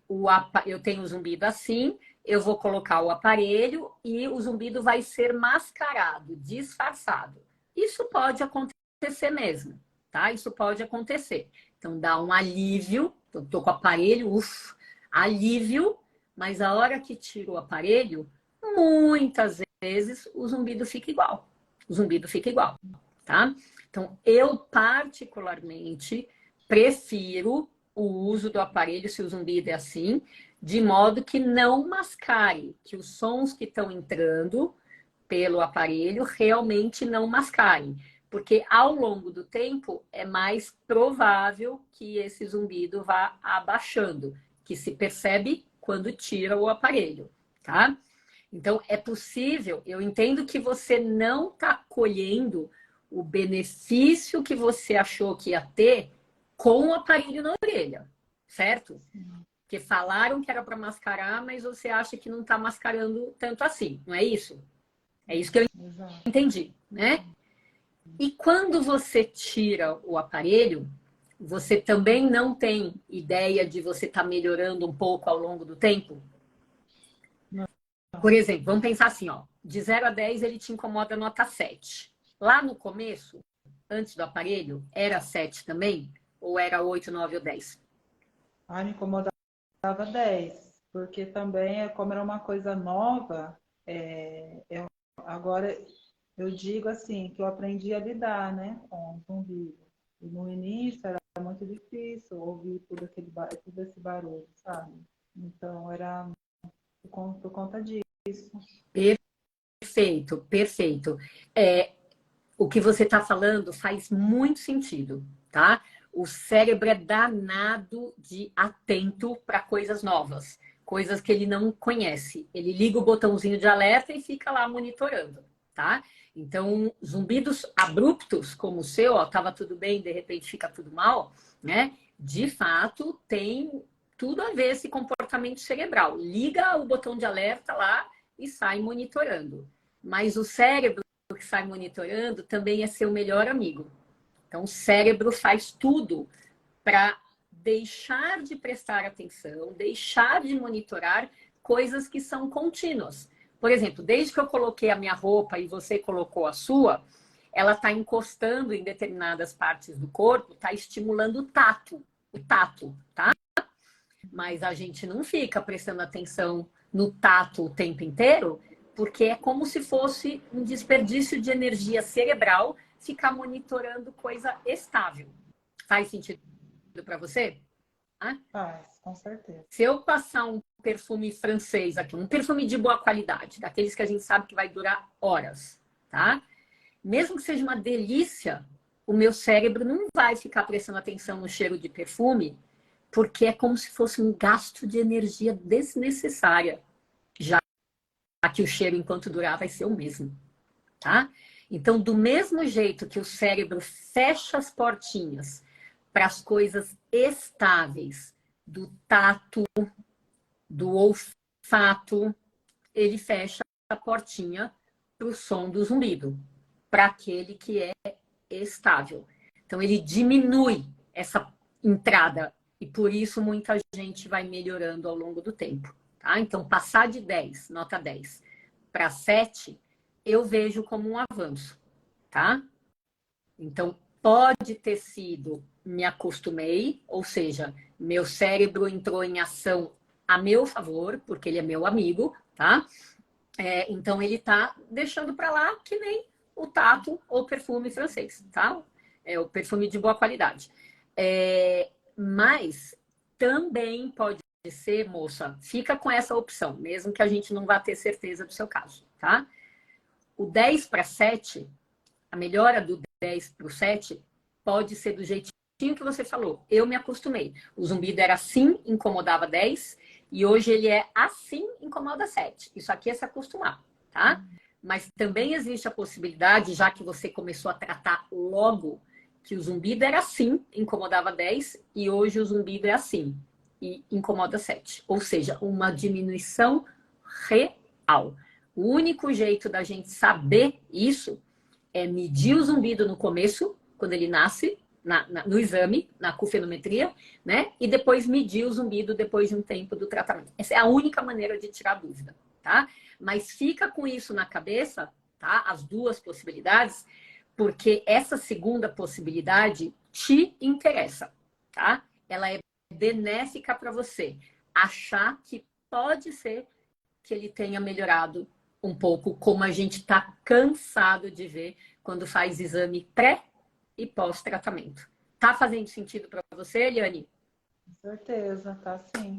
A: eu tenho o zumbido assim, eu vou colocar o aparelho e o zumbido vai ser mascarado, disfarçado. Isso pode acontecer mesmo, tá? Isso pode acontecer. Então, dá um alívio, eu tô com o aparelho, alívio, mas a hora que tiro o aparelho, muitas vezes o zumbido fica igual. O zumbido fica igual, tá? Então, eu particularmente prefiro o uso do aparelho, se o zumbido é assim, de modo que não mascare, que os sons que estão entrando pelo aparelho realmente não mascarem. Porque ao longo do tempo é mais provável que esse zumbido vá abaixando, que se percebe quando tira o aparelho, tá? Então, é possível, eu entendo que você não está colhendo o benefício que você achou que ia ter com o aparelho na orelha, certo? Porque falaram que era para mascarar, mas você acha que não está mascarando tanto assim, não é isso? É isso que eu entendi, né? E quando você tira o aparelho, você também não tem ideia de você estar melhorando um pouco ao longo do tempo? Por exemplo, vamos pensar assim, ó, de 0 a 10 ele te incomoda nota 7. Lá no começo, antes do aparelho, era 7 também? Ou era 8, 9 ou 10?
B: Ai, me incomodava 10, porque também, como era uma coisa nova, agora eu digo assim, que eu aprendi a lidar, né, com o zumbido. E no início era muito difícil ouvir todo esse barulho, sabe? Então era por conta disso.
A: Perfeito, perfeito. O que você está falando faz muito sentido, tá? O cérebro é danado de atento para coisas novas, coisas que ele não conhece. Ele liga o botãozinho de alerta e fica lá monitorando, tá? Então, zumbidos abruptos, como o seu, ó, tava tudo bem, de repente fica tudo mal, né? De fato, tem tudo a ver esse comportamento cerebral. Liga o botão de alerta lá e sai monitorando. Mas o cérebro que sai monitorando também é seu melhor amigo. Então, o cérebro faz tudo para deixar de prestar atenção, deixar de monitorar coisas que são contínuas. Por exemplo, desde que eu coloquei a minha roupa e você colocou a sua, ela está encostando em determinadas partes do corpo, está estimulando o tato, tá? Mas a gente não fica prestando atenção no tato o tempo inteiro, porque é como se fosse um desperdício de energia cerebral ficar monitorando coisa estável. Faz sentido para você?
B: Faz, com certeza.
A: Se eu passar um perfume francês aqui, um perfume de boa qualidade, daqueles que a gente sabe que vai durar horas, tá? Mesmo que seja uma delícia, o meu cérebro não vai ficar prestando atenção no cheiro de perfume, porque é como se fosse um gasto de energia desnecessária, já que o cheiro, enquanto durar, vai ser o mesmo, tá? Então, do mesmo jeito que o cérebro fecha as portinhas para as coisas estáveis, do tato, do olfato, ele fecha a portinha para o som do zumbido, para aquele que é estável. Então, ele diminui essa entrada e por isso muita gente vai melhorando ao longo do tempo. Tá? Então, passar de 10, nota 10, para 7, eu vejo como um avanço. Tá? Então, pode ter sido me acostumei, ou seja, meu cérebro entrou em ação a meu favor, porque ele é meu amigo, tá? Então, ele tá deixando para lá que nem o tato ou perfume francês, tá? É o perfume de boa qualidade. Mas também pode ser, moça, fica com essa opção, mesmo que a gente não vá ter certeza do seu caso, tá? O 10 para 7, a melhora do 10 para o 7 pode ser do jeitinho que você falou. Eu me acostumei. O zumbido era assim, incomodava 10, e hoje ele é assim, incomoda 7. Isso aqui é se acostumar, tá? Mas também existe a possibilidade, já que você começou a tratar logo, que o zumbido era assim, incomodava 10, e hoje o zumbido é assim, e incomoda 7. Ou seja, uma diminuição real. O único jeito da gente saber isso é medir o zumbido no começo, quando ele nasce, no exame, na cufenometria, né? E depois medir o zumbido depois de um tempo do tratamento. Essa é a única maneira de tirar dúvida, tá? Mas fica com isso na cabeça, tá? As duas possibilidades, porque essa segunda possibilidade te interessa, tá? Ela é benéfica para você. Achar que pode ser que ele tenha melhorado um pouco, como a gente está cansado de ver quando faz exame pré e pós-tratamento. Tá fazendo sentido para você, Eliane?
B: Com certeza, tá sim.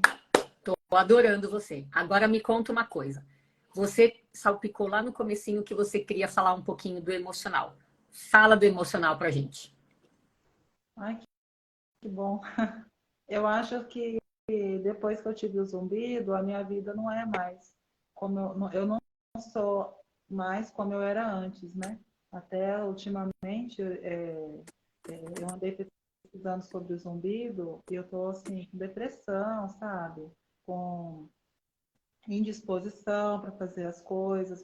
A: Tô adorando você. Agora me conta uma coisa. Você salpicou lá no comecinho que você queria falar um pouquinho do emocional. Fala do emocional pra gente.
B: Ai, que bom. Eu acho que depois que eu tive o zumbido, a minha vida não é mais como eu não sou mais como eu era antes, né? Até ultimamente, eu andei pesquisando sobre o zumbido e eu tô assim com depressão, sabe? Com indisposição para fazer as coisas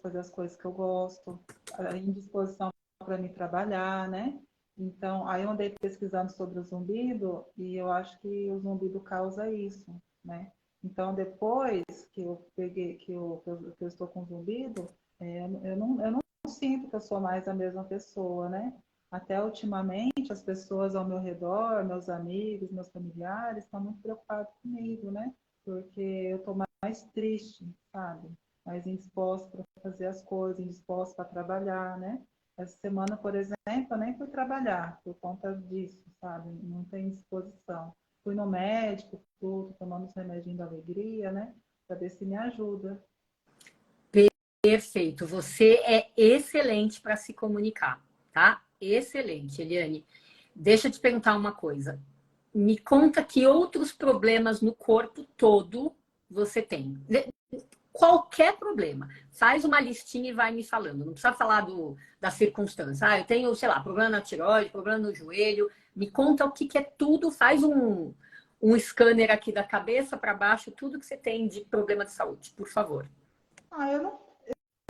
B: que eu gosto, a indisposição para me trabalhar, né? Então, aí eu andei pesquisando sobre o zumbido e eu acho que o zumbido causa isso, né? Então, depois que eu peguei, que eu estou com zumbido, eu não sinto que eu sou mais a mesma pessoa, né? Até ultimamente, as pessoas ao meu redor, meus amigos, meus familiares, estão muito preocupados comigo, né? Porque eu estou mais triste, sabe? Mais indisposta para fazer as coisas, indisposta para trabalhar, né? Essa semana, por exemplo, eu nem fui trabalhar por conta disso, sabe? Não tem disposição. Fui no médico, tudo, tomando os remedinhos da alegria, né? Para ver se me ajuda.
A: Perfeito. Você é excelente para se comunicar, tá? Excelente, Eliane. Deixa eu te perguntar uma coisa. Me conta que outros problemas no corpo todo você tem. Qualquer problema. Faz uma listinha e vai me falando. Não precisa falar da circunstância. Ah, eu tenho, sei lá, problema na tireoide, problema no joelho. Me conta o que é tudo. Faz um scanner aqui da cabeça para baixo, tudo que você tem de problema de saúde, por favor.
B: Ah, eu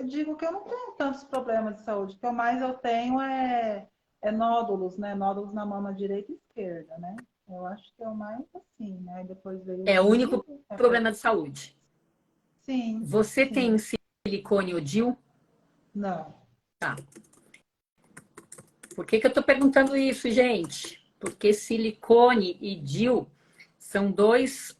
B: digo que eu não tenho tantos problemas de saúde. O que mais eu tenho é nódulos, né? Nódulos na mama direita e esquerda, né? Eu acho que é o mais assim, né? Depois veio o
A: É o único
B: zumbido.
A: problema de saúde.
B: Sim,
A: Você tem
B: sim.
A: silicone ou DIU?
B: Não.
A: Tá. Por que eu estou perguntando isso, gente? Porque silicone e DIU são dois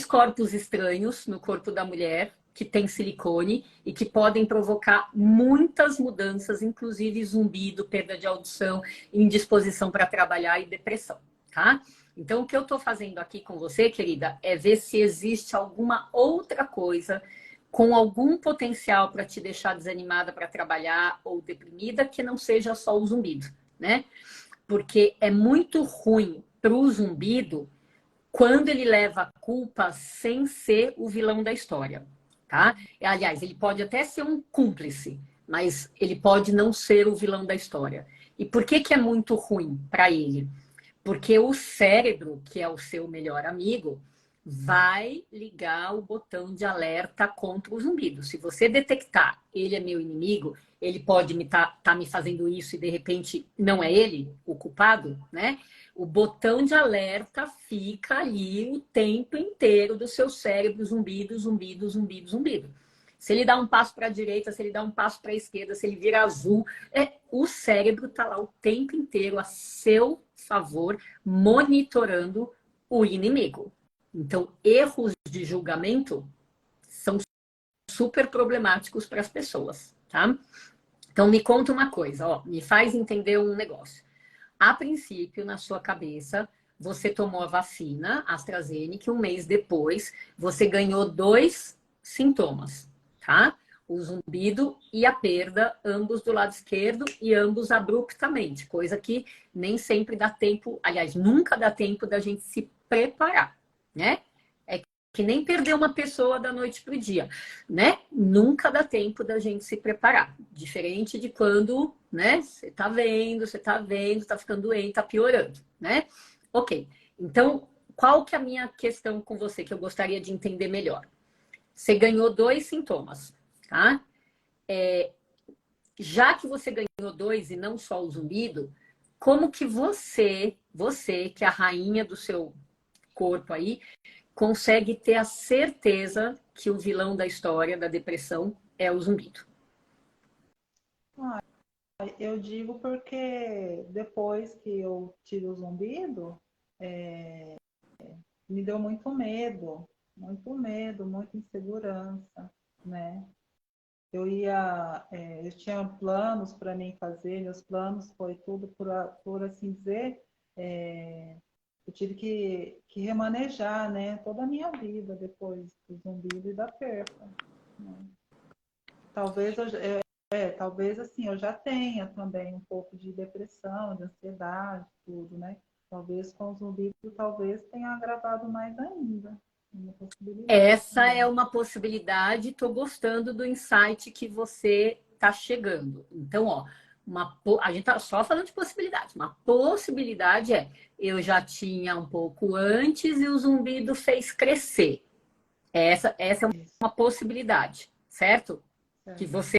A: corpos estranhos no corpo da mulher que tem silicone e que podem provocar muitas mudanças, inclusive zumbido, perda de audição, indisposição para trabalhar e depressão, tá? Então, o que eu estou fazendo aqui com você, querida, é ver se existe alguma outra coisa com algum potencial para te deixar desanimada para trabalhar ou deprimida que não seja só o zumbido, né? Porque é muito ruim para o zumbido quando ele leva a culpa sem ser o vilão da história, tá? Aliás, ele pode até ser um cúmplice, mas ele pode não ser o vilão da história. E por que é muito ruim para ele? Porque o cérebro, que é o seu melhor amigo, vai ligar o botão de alerta contra o zumbido. Se você detectar, ele é meu inimigo, ele pode tá me fazendo isso e de repente não é ele o culpado, né? O botão de alerta fica ali o tempo inteiro do seu cérebro, zumbido, zumbido, zumbido, zumbido. Se ele dá um passo para a direita, se ele dá um passo para a esquerda, se ele vira azul, o cérebro está lá o tempo inteiro a seu favor, monitorando o inimigo. Então, erros de julgamento são super problemáticos para as pessoas, tá? Então, me conta uma coisa, ó, me faz entender um negócio. a princípio, na sua cabeça, você tomou a vacina AstraZeneca e um mês depois você ganhou 2 sintomas, tá? O zumbido e a perda, ambos do lado esquerdo e ambos abruptamente, coisa que nem sempre dá tempo, aliás, nunca dá tempo da gente se preparar, né? É que nem perder uma pessoa da noite para o dia, né? Nunca dá tempo da gente se preparar. Diferente de quando, né? Você tá vendo, tá ficando doente, tá piorando, né? Ok. Então, qual que é a minha questão com você que eu gostaria de entender melhor? Você ganhou 2 sintomas, tá? Já que você ganhou 2 e não só o zumbido, como que você que é a rainha do seu corpo aí, consegue ter a certeza que o vilão da história da depressão é o zumbido?
B: Ah, eu digo porque depois que eu tive o zumbido, me deu muito medo, muita insegurança, né? Eu tinha planos para mim fazer, meus planos foi tudo por assim dizer, eu tive que remanejar, né, toda a minha vida depois do zumbido e da perca, né? Talvez talvez assim eu já tenha também um pouco de depressão, de ansiedade, tudo, né? Talvez com o zumbido, talvez tenha agravado mais ainda. Uma possibilidade
A: Essa é
B: também.
A: uma possibilidade, estou gostando do insight que você está chegando. Então, ó, a gente está só falando de possibilidade. Uma possibilidade é, eu já tinha um pouco antes e o zumbido fez crescer. Essa é
B: Isso,
A: uma possibilidade, certo? Que
B: certo.
A: você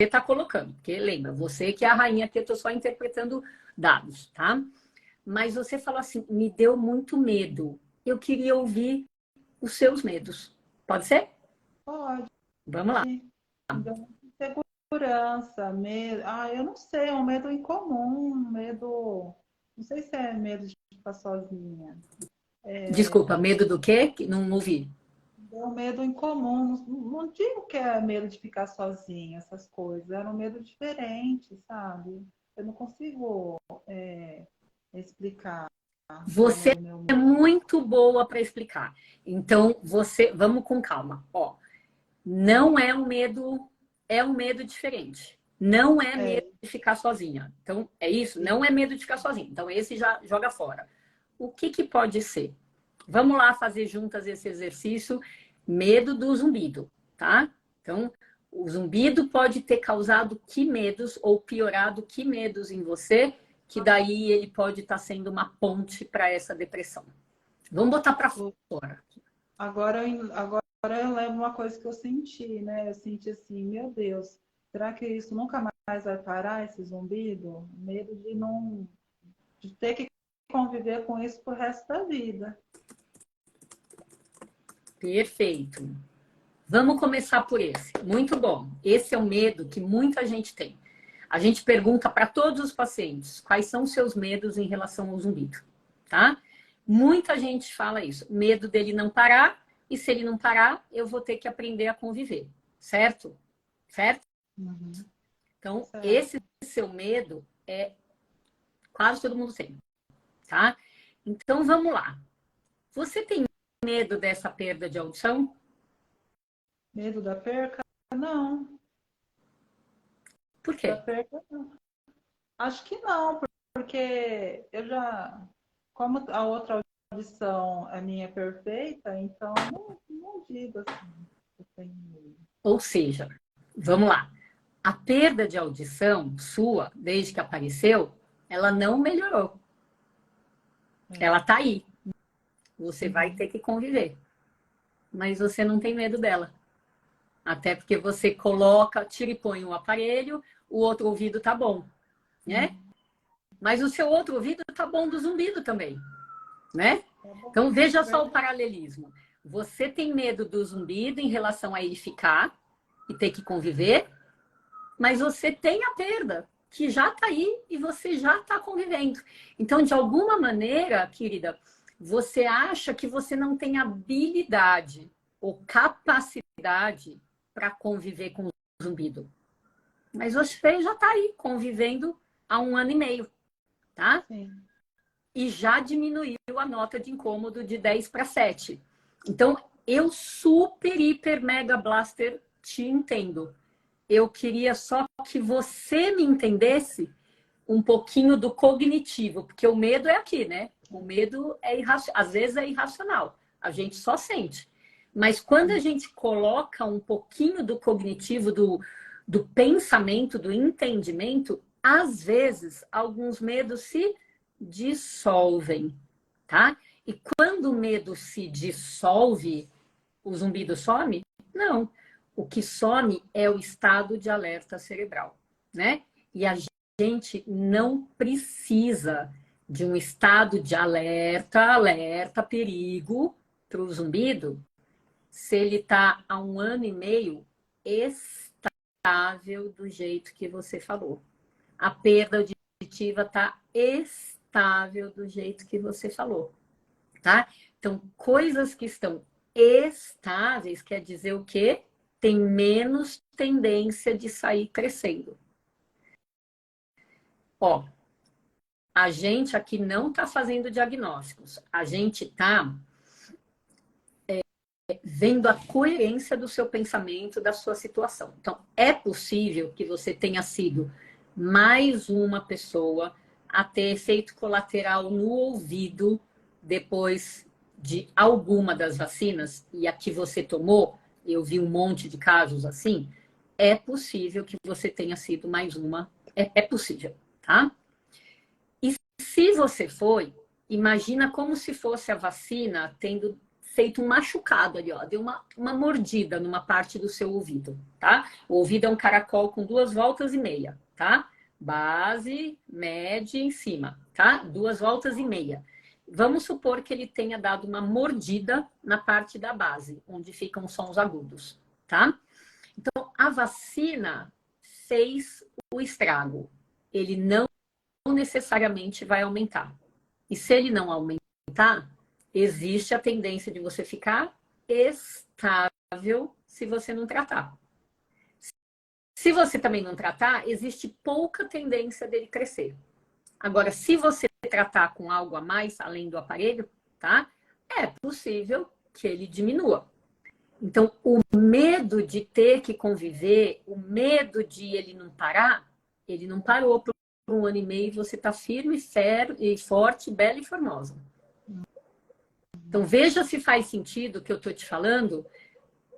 A: está colocando. Porque lembra, você que é a rainha que eu estou só interpretando dados, tá? Mas você falou assim, me deu muito medo. Eu queria ouvir os seus medos. Pode ser?
B: Pode.
A: Vamos lá.
B: Me deu muita insegurança, medo. Ah, eu não sei, é um medo incomum, um medo. Não sei se é medo de ficar sozinha.
A: Desculpa, medo do quê? Que não ouvi.
B: É um medo incomum. Não digo que é medo de ficar sozinha, essas coisas. Era um medo diferente, sabe? Eu não consigo explicar como
A: Você
B: era o meu
A: é
B: medo.
A: muito boa para explicar. Então, vamos com calma. Ó, não é um medo, é um medo diferente. Não é medo
B: É,
A: de ficar sozinha. Então, é isso? Não é medo de ficar sozinha. Então, esse já joga fora. O que que pode ser? Vamos lá fazer juntas esse exercício. Medo do zumbido, tá? Então, o zumbido pode ter causado que medos ou piorado que medos em você, que daí ele pode estar sendo uma ponte para essa depressão. Vamos botar para fora.
B: agora eu lembro uma coisa que eu senti, né? Eu senti assim, meu Deus, será que isso nunca mais vai parar, esse zumbido? Medo de não, de ter que conviver com isso pro resto da vida.
A: Perfeito. Vamos começar por esse. Muito bom. Esse é o medo que muita gente tem. A gente pergunta para todos os pacientes quais são os seus medos em relação ao zumbido, tá? Muita gente fala isso. Medo dele não parar, e se ele não parar, eu vou ter que aprender a conviver, certo? Certo?
B: Uhum,
A: Então, esse
B: certo.
A: seu medo é quase todo mundo tem, tá? Então, vamos lá. Você tem medo dessa perda de audição?
B: Medo da perca? Não,
A: Por
B: da
A: quê?
B: perca não. Acho que não, porque eu já, como a outra audição a minha é perfeita, então não digo assim, que eu tenho medo.
A: Ou seja, vamos lá. A perda de audição sua, desde que apareceu, ela não melhorou. Ela
B: É.
A: tá aí. Você vai
B: Uhum.
A: ter que conviver. Mas você não tem medo dela. Até porque você coloca, tira e põe um aparelho, o outro ouvido tá bom, né?
B: Sim,
A: Mas o seu outro ouvido tá bom do zumbido também, né?
B: tá bom.
A: Então veja só o
B: Verdade.
A: paralelismo. Você tem medo do zumbido em relação a ele ficar e ter que conviver, mas você tem a perda, que já está aí e você já está convivendo. Então, de alguma maneira, querida, você acha que você não tem habilidade ou capacidade para conviver com o zumbido. Mas você já está aí convivendo há 1 ano e meio. tá?
B: Sim.
A: E já diminuiu a nota de incômodo de 10 para 7. Então, eu super, hiper, mega blaster te entendo. Eu queria só que você me entendesse um pouquinho do cognitivo, porque o medo é aqui, né? O medo é às vezes é irracional, a gente só sente. Mas quando a gente coloca um pouquinho do cognitivo, do pensamento, do entendimento, às vezes alguns medos se dissolvem, tá? E quando o medo se dissolve, o zumbido some? Não. O que some é o estado de alerta cerebral, né? E a gente não precisa de um estado de alerta, perigo para o zumbido, se ele está há 1 ano e meio estável do jeito que você falou. A perda auditiva está estável do jeito que você falou, tá? Então, coisas que estão estáveis quer dizer o quê? Tem menos tendência de sair crescendo. Ó, a gente aqui não está fazendo diagnósticos, a gente está vendo a coerência do seu pensamento, da sua situação. Então, é possível que você tenha sido mais uma pessoa a ter efeito colateral no ouvido depois de alguma das vacinas, e a que você tomou, eu vi um monte de casos assim, é possível que você tenha sido mais uma, é possível, tá? E se você foi, imagina como se fosse a vacina tendo feito um machucado ali, ó, deu uma mordida numa parte do seu ouvido, tá? O ouvido é um caracol com 2,5 voltas, tá? Base, média em cima, tá? 2,5 voltas. Vamos supor que ele tenha dado uma mordida na parte da base, onde ficam os sons agudos, tá? Então, a vacina fez o estrago. Ele não necessariamente vai aumentar. E se ele não aumentar, existe a tendência de você ficar estável se você não tratar. Se você também não tratar, existe pouca tendência dele crescer. Agora, se você tratar com algo a mais, além do aparelho, tá? É possível que ele diminua. Então, o medo de ter que conviver, o medo de ele não parar, ele não parou por 1 ano e meio e você está firme, e forte, bela e formosa. Então, veja se faz sentido o que eu estou te falando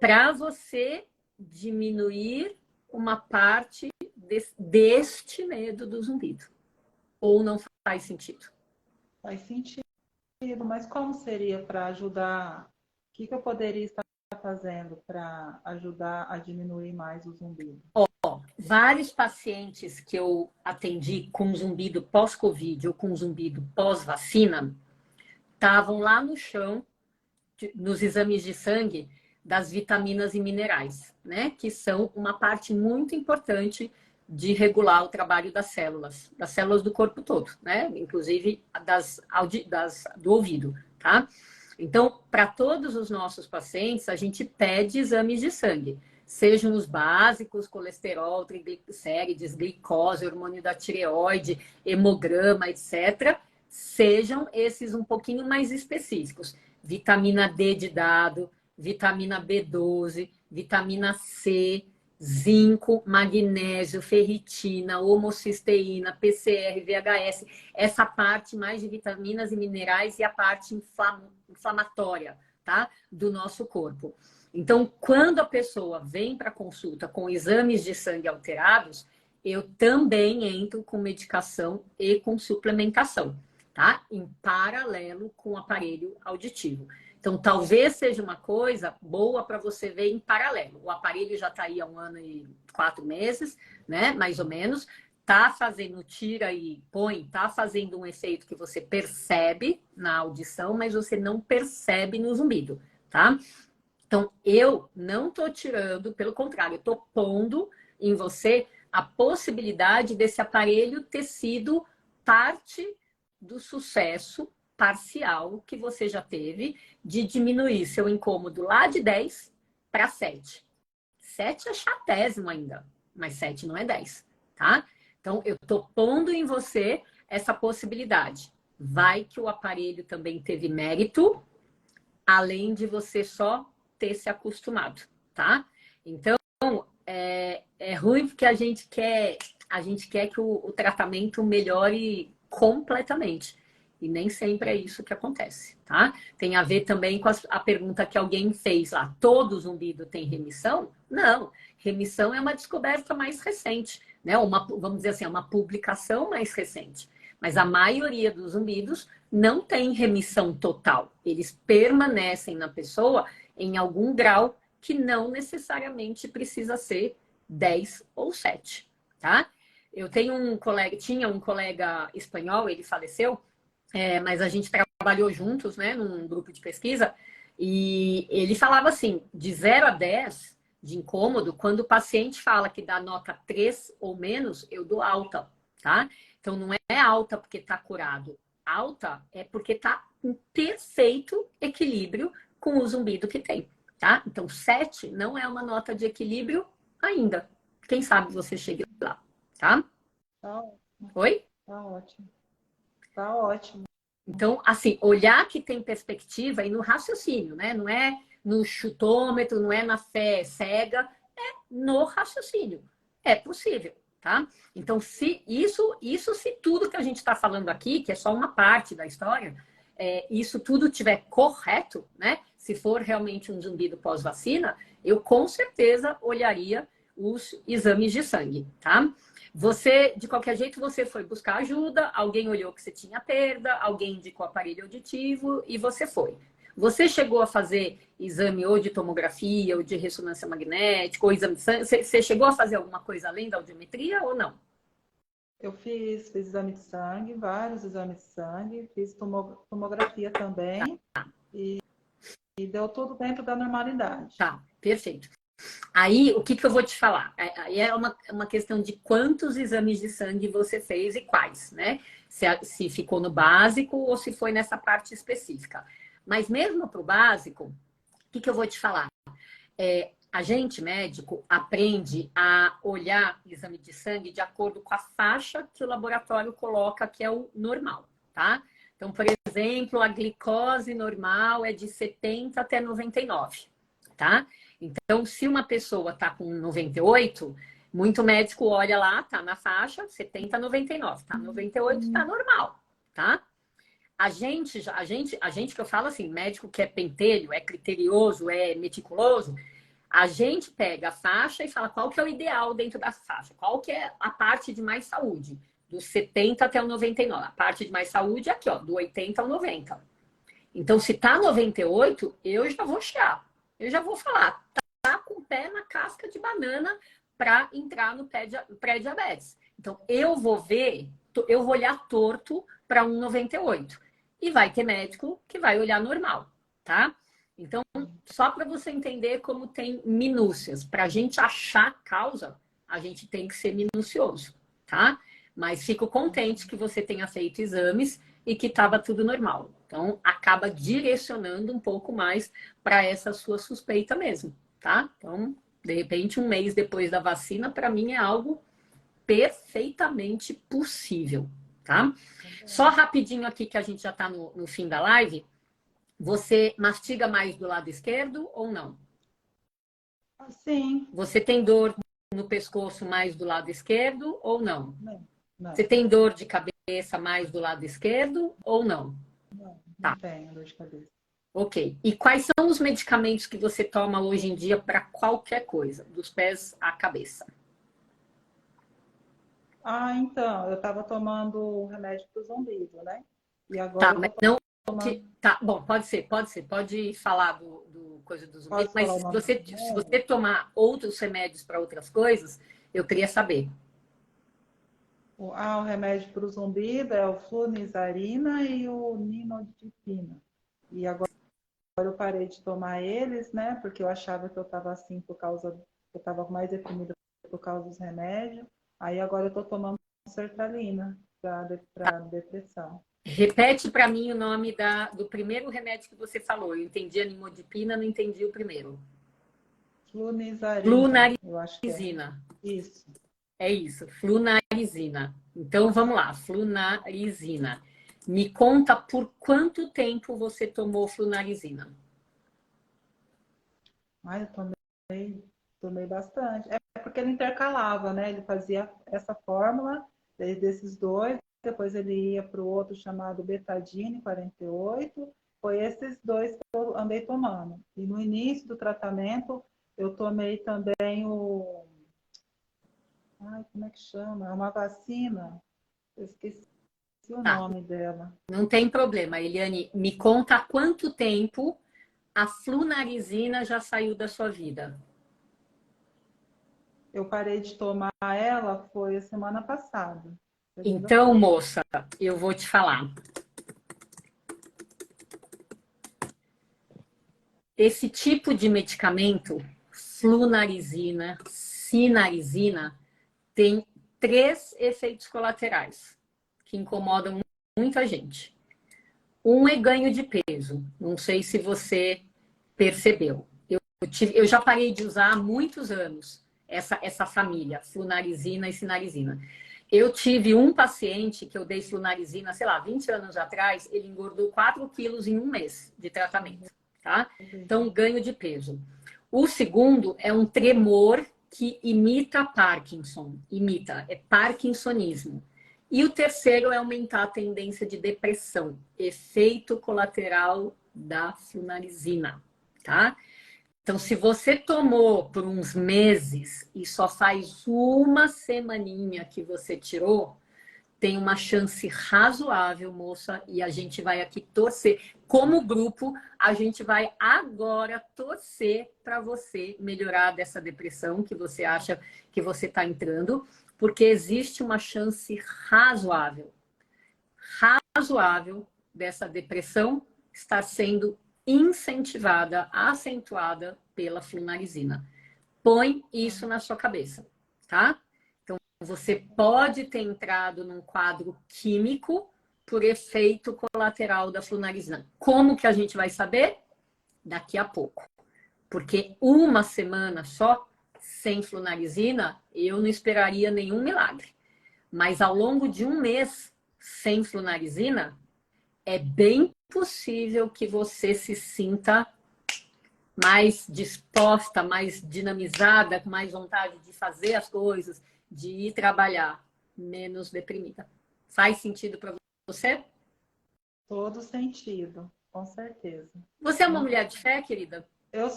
A: para você diminuir uma parte deste medo do zumbido. Ou não faz sentido?
B: Faz sentido, mas como seria para ajudar? O que eu poderia estar fazendo para ajudar a diminuir mais o zumbido?
A: Vários pacientes que eu atendi com zumbido pós-Covid ou com zumbido pós-vacina estavam lá no chão, nos exames de sangue, das vitaminas e minerais, né? Que são uma parte muito importante de regular o trabalho das células do corpo todo, né? Inclusive do ouvido, tá? Então, para todos os nossos pacientes, a gente pede exames de sangue, sejam os básicos, colesterol, triglicérides, glicose, hormônio da tireoide, hemograma, etc., sejam esses um pouquinho mais específicos. Vitamina D de dado, vitamina B12, vitamina C, zinco, magnésio, ferritina, homocisteína, PCR, VHS, essa parte mais de vitaminas e minerais e a parte inflamatória, tá? Do nosso corpo. Então, quando a pessoa vem para consulta com exames de sangue alterados, eu também entro com medicação e com suplementação, tá? Em paralelo com o aparelho auditivo. Então, talvez seja uma coisa boa para você ver em paralelo. O aparelho já está aí há 1 ano e 4 meses, né? Mais ou menos. Tá fazendo, tira e põe, tá fazendo um efeito que você percebe na audição, mas você não percebe no zumbido, tá? Então, eu não tô tirando, pelo contrário, eu tô pondo em você a possibilidade desse aparelho ter sido parte do sucesso parcial que você já teve de diminuir seu incômodo lá de 10 para 7. 7 é chatésimo ainda, mas 7 não é 10, tá? Então, eu tô pondo em você essa possibilidade. Vai que o aparelho também teve mérito, além de você só ter se acostumado, tá? Então, é ruim porque a gente quer que o tratamento melhore completamente. E nem sempre é isso que acontece, tá? Tem a ver também com a pergunta que alguém fez lá. Todo zumbido tem remissão? Não. Remissão é uma descoberta mais recente, né? Vamos dizer assim, é uma publicação mais recente. Mas a maioria dos zumbidos não tem remissão total. Eles permanecem na pessoa em algum grau que não necessariamente precisa ser 10 ou 7, tá? Eu tinha um colega espanhol, ele faleceu, mas a gente trabalhou juntos, né, num grupo de pesquisa, e ele falava assim, de 0 a 10 de incômodo, quando o paciente fala que dá nota 3 ou menos, eu dou alta, tá? Então não é alta porque está curado, alta é porque está em perfeito equilíbrio com o zumbido que tem, tá? Então 7 não é uma nota de equilíbrio ainda. Quem sabe você chegue lá, tá?
B: Tá ótimo.
A: Oi?
B: Tá ótimo. Tá ótimo.
A: Então, assim, olhar que tem perspectiva e no raciocínio, né? Não é no chutômetro, não é na fé cega, é no raciocínio. É possível, tá? Então, se se tudo que a gente está falando aqui, que é só uma parte da história, isso tudo tiver correto, né? Se for realmente um zumbido pós-vacina, eu com certeza olharia os exames de sangue, tá? Você, de qualquer jeito, você foi buscar ajuda, alguém olhou que você tinha perda, alguém indicou aparelho auditivo e você foi. Você chegou a fazer exame ou de tomografia, ou de ressonância magnética, ou exame de sangue? Você chegou a fazer alguma coisa além da audiometria ou não?
B: Eu fiz exame de sangue, vários exames de sangue, fiz tomografia também e deu tudo dentro da normalidade.
A: Tá, perfeito. Aí, o que eu vou te falar? Aí é uma questão de quantos exames de sangue você fez e quais, né? Se ficou no básico ou se foi nessa parte específica. Mas mesmo para o básico, o que eu vou te falar? A gente, médico, aprende a olhar o exame de sangue de acordo com a faixa que o laboratório coloca, que é o normal, tá? Então, por exemplo, a glicose normal é de 70 até 99, tá? Então, se uma pessoa está com 98, muito médico olha lá, tá na faixa 70 a 99, tá 98, tá normal, tá? A gente que eu falo assim, médico que é pentelho, é criterioso, é meticuloso, a gente pega a faixa e fala qual que é o ideal dentro da faixa, qual que é a parte de mais saúde, do 70 até o 99. A parte de mais saúde é aqui, ó, do 80 ao 90. Então, se tá 98, eu já vou chiar. Eu já vou falar, tá com o pé na casca de banana para entrar no pré-diabetes. Então, eu vou olhar torto para um 98. E vai ter médico que vai olhar normal, tá? Então, só para você entender como tem minúcias. Para a gente achar causa, a gente tem que ser minucioso, tá? Mas fico contente que você tenha feito exames e que estava tudo normal. Então, acaba direcionando um pouco mais para essa sua suspeita mesmo, tá? Então, de repente, um mês depois da vacina, para mim é algo perfeitamente possível, tá? Só rapidinho aqui, que a gente já está no fim da live. Você mastiga mais do lado esquerdo ou não?
B: Sim.
A: Você tem dor no pescoço mais do lado esquerdo ou não?
B: Não.
A: Você tem dor de cabeça mais do lado esquerdo ou não?
B: Não tenho dor de cabeça.
A: Ok. E quais são os medicamentos que você toma hoje em dia para qualquer coisa, dos pés à cabeça?
B: Então, eu estava tomando remédio para o zumbido, né? E
A: Tá,
B: agora eu
A: mas
B: tô
A: não.
B: tomando.
A: Tá, bom, pode ser. Pode falar do coisa do zumbido,
B: Posso
A: mas
B: falar o
A: se
B: nome do
A: você
B: remédio?
A: tomar outros remédios para outras coisas, eu queria saber.
B: O remédio para o zumbido é o flunizarina e o ninodipina. E agora eu parei de tomar eles, né? Porque eu achava que eu estava assim por causa. Eu estava mais deprimida por causa dos remédios. Aí agora eu estou tomando sertralina para depressão.
A: Repete para mim o nome do primeiro remédio que você falou. Eu entendi a nimodipina, não entendi o primeiro.
B: Flunizarina,
A: Flunarizina.
B: eu acho que é. Isso.
A: É isso, flunarizina. Então, vamos lá, flunarizina. Me conta por quanto tempo você tomou flunarizina?
B: Ai, eu tomei bastante. É porque ele intercalava, né? Ele fazia essa fórmula desses dois, depois ele ia para o outro chamado Betadine 48. Foi esses dois que eu andei tomando. E no início do tratamento, eu tomei também o. Ai, como é que chama? É uma vacina. Eu esqueci o
A: Tá,
B: nome dela.
A: não tem problema, Eliane. Me conta há quanto tempo a flunarizina já saiu da sua vida?
B: Eu parei de tomar ela, foi a semana passada,
A: Então,
B: segunda-feira.
A: moça, eu vou te falar. Esse tipo de medicamento, flunarizina, sinarizina, tem três efeitos colaterais que incomodam muita gente. Um é ganho de peso. Não sei se você percebeu. Eu já parei de usar há muitos anos essa família, flunarizina e sinarizina. Eu tive um paciente que eu dei flunarizina, sei lá, 20 anos atrás, ele engordou 4 quilos em um mês de tratamento, tá? Então, ganho de peso. O segundo é um tremor que imita Parkinson, é parkinsonismo. E o terceiro é aumentar a tendência de depressão, efeito colateral da flunarizina, tá? Então, se você tomou por uns meses e só faz uma semaninha que você tirou, tem uma chance razoável, moça, e a gente vai aqui torcer. Como grupo, a gente vai agora torcer para você melhorar dessa depressão que você acha que você está entrando, porque existe uma chance razoável dessa depressão estar sendo incentivada, acentuada pela flunarizina. Põe isso na sua cabeça, tá? Então, você pode ter entrado num quadro químico por efeito colateral da flunarizina. Como que a gente vai saber? Daqui a pouco. Porque uma semana só, sem flunarizina, eu não esperaria nenhum milagre. Mas ao longo de um mês, sem flunarizina, é bem possível que você se sinta mais disposta, mais dinamizada, com mais vontade de fazer as coisas, de ir trabalhar, menos deprimida. Faz sentido para você?
B: Todo sentido, com certeza.
A: Você é uma
B: Muito.
A: mulher de fé, querida?
B: Eu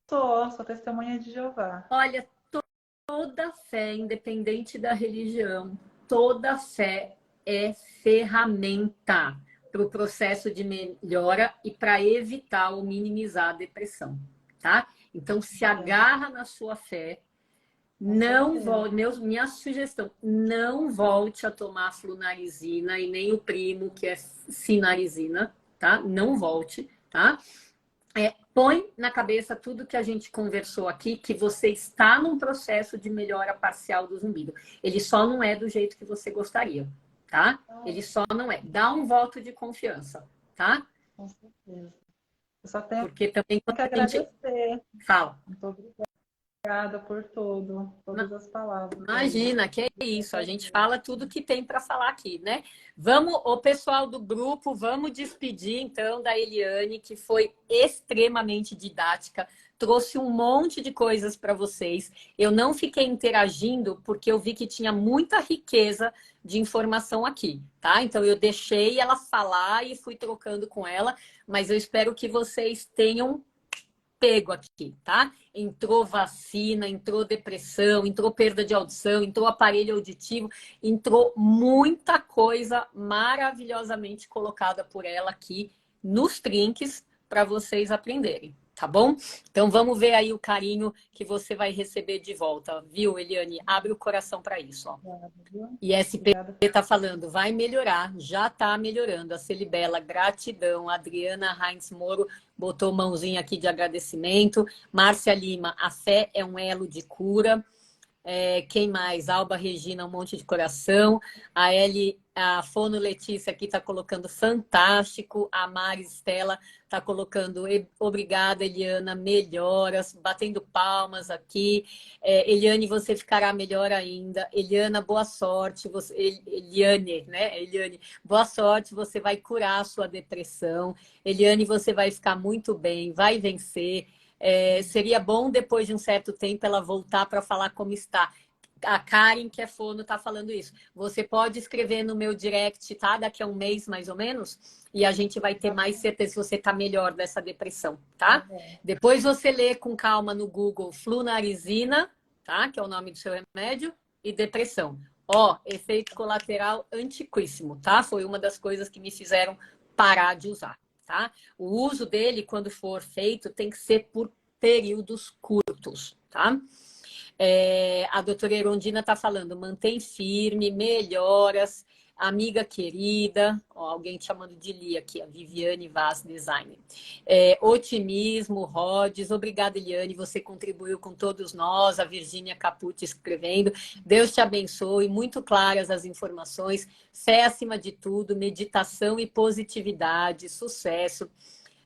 B: sou testemunha de Jeová.
A: Olha, toda fé, independente da religião, toda fé é ferramenta para o processo de melhora e para evitar ou minimizar a depressão, tá? Então, se agarra na sua fé,
B: Com
A: não
B: certeza.
A: volte, minha sugestão, não volte a tomar flunarizina e nem o primo, que é sinarizina, tá? Não volte, tá? Põe na cabeça tudo que a gente conversou aqui, que você está num processo de melhora parcial do zumbido. Ele só não é do jeito que você gostaria, tá? Ele só não é. Dá um voto de confiança, tá?
B: Com certeza. Eu só tenho
A: Porque também quando
B: que
A: a gente
B: agradecer.
A: fala,
B: Muito obrigada por tudo, todas as palavras aí.
A: imagina, que é isso, a gente fala tudo que tem para falar aqui, né? Vamos, o pessoal do grupo, vamos despedir então da Eliane, que foi extremamente didática, trouxe um monte de coisas para vocês. Eu não fiquei interagindo porque eu vi que tinha muita riqueza de informação aqui, tá? Então eu deixei ela falar e fui trocando com ela, mas eu espero que vocês tenham pego aqui, tá? Entrou vacina, entrou depressão, entrou perda de audição, entrou aparelho auditivo, entrou muita coisa maravilhosamente colocada por ela aqui nos trinques para vocês aprenderem, tá bom? Então vamos ver aí o carinho que você vai receber de volta, viu, Eliane? Abre o coração para isso, ó.
B: Obrigada, viu?
A: E SP
B: Obrigada.
A: está falando, vai melhorar, já está melhorando. A Celibela, gratidão. Adriana Heinz Moro botou mãozinha aqui de agradecimento. Márcia Lima, a fé é um elo de cura. Quem mais? Alba Regina, um monte de coração. A Fono Letícia aqui está colocando fantástico. A Mari Estela está colocando obrigada, Eliana, melhoras. Batendo palmas aqui. Eliane, você ficará melhor ainda. Eliana, boa sorte. Eliane, né? Eliane, boa sorte. Você vai curar a sua depressão. Eliane, você vai ficar muito bem, vai vencer. Seria bom, depois de um certo tempo, ela voltar para falar como está. A Karen, que é fono, está falando isso. Você pode escrever no meu direct, tá? Daqui a um mês, mais ou menos, e a gente vai ter mais certeza se você está melhor dessa depressão, tá? Depois você lê com calma no Google flunarizina, tá? Que é o nome do seu remédio, e depressão. Efeito colateral antiquíssimo, tá? Foi uma das coisas que me fizeram parar de usar. Tá? O uso dele, quando for feito, tem que ser por períodos curtos, tá? A doutora Erondina está falando, mantém firme, melhoras, amiga querida, alguém te chamando de Lia aqui, a Viviane Vaz Design. Otimismo, Rodes, obrigada, Eliane, você contribuiu com todos nós, a Virgínia Capucci escrevendo, Deus te abençoe, muito claras as informações, fé acima de tudo, meditação e positividade, sucesso,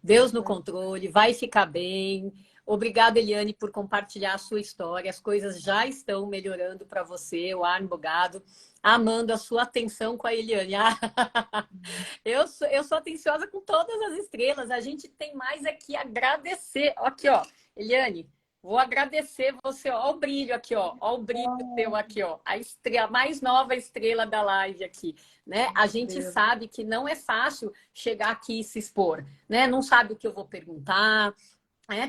A: Deus no controle, vai ficar bem. Obrigada, Eliane, por compartilhar a sua história. As coisas já estão melhorando para você, o Arno Bogado. Amando a sua atenção com a Eliane. Eu sou atenciosa com todas as estrelas. A gente tem mais aqui a agradecer. Aqui, ó, Eliane, vou agradecer você. Ó o brilho aqui, ó. Ó o brilho teu aqui, ó. A mais nova estrela da live aqui. Né? A gente sabe que não é fácil chegar aqui e se expor. Né? Não sabe o que eu vou perguntar.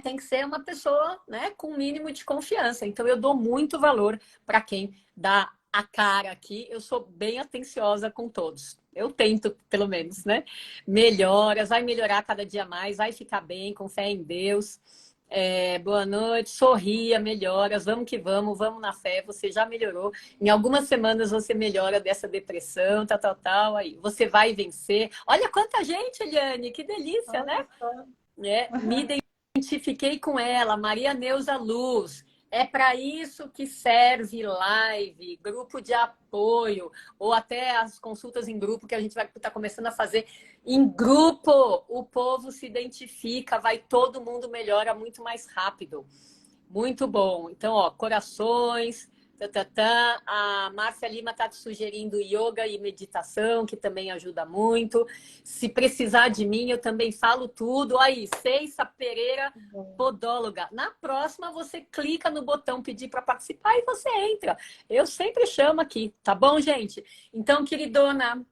A: Tem que ser uma pessoa, né, com um mínimo de confiança. Então, eu dou muito valor para quem dá a cara aqui. Eu sou bem atenciosa com todos. Eu tento, pelo menos, né? Melhoras, vai melhorar cada dia mais, vai ficar bem, com fé em Deus. Boa noite, sorria, melhoras, vamos que vamos na fé. Você já melhorou. Em algumas semanas você melhora dessa depressão, tal. Aí você vai vencer. Olha quanta gente, Eliane, que delícia, né? Me identifiquei com ela, Maria Neuza Luz. É para isso que serve live, grupo de apoio, ou até as consultas em grupo que a gente vai estar começando a fazer em grupo. O povo se identifica, vai todo mundo melhora muito mais rápido. Muito bom. Então, corações. A Márcia Lima está te sugerindo yoga e meditação, que também ajuda muito. Se precisar de mim, eu também falo tudo. Aí, Ceissa Pereira, podóloga. Na próxima, você clica no botão pedir para participar e você entra. Eu sempre chamo aqui, tá bom, gente? Então, queridona,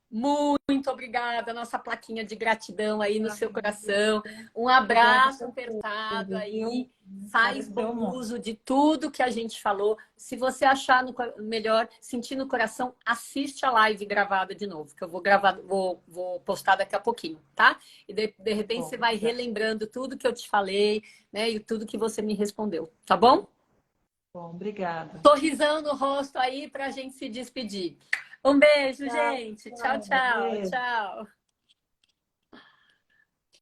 A: muito obrigada. Nossa plaquinha de gratidão aí no seu coração. Um abraço apertado aí. Faz bom uso de tudo que a gente falou. Se você achar melhor, sentir no coração, assiste a live gravada de novo, que eu vou gravar, vou postar daqui a pouquinho, tá? E de repente você vai relembrando tudo que eu te falei, né? E tudo que você me respondeu, tá bom?
B: Bom, obrigada.
A: Sorrisão no rosto aí pra gente se despedir. Um beijo, gente. Tchau.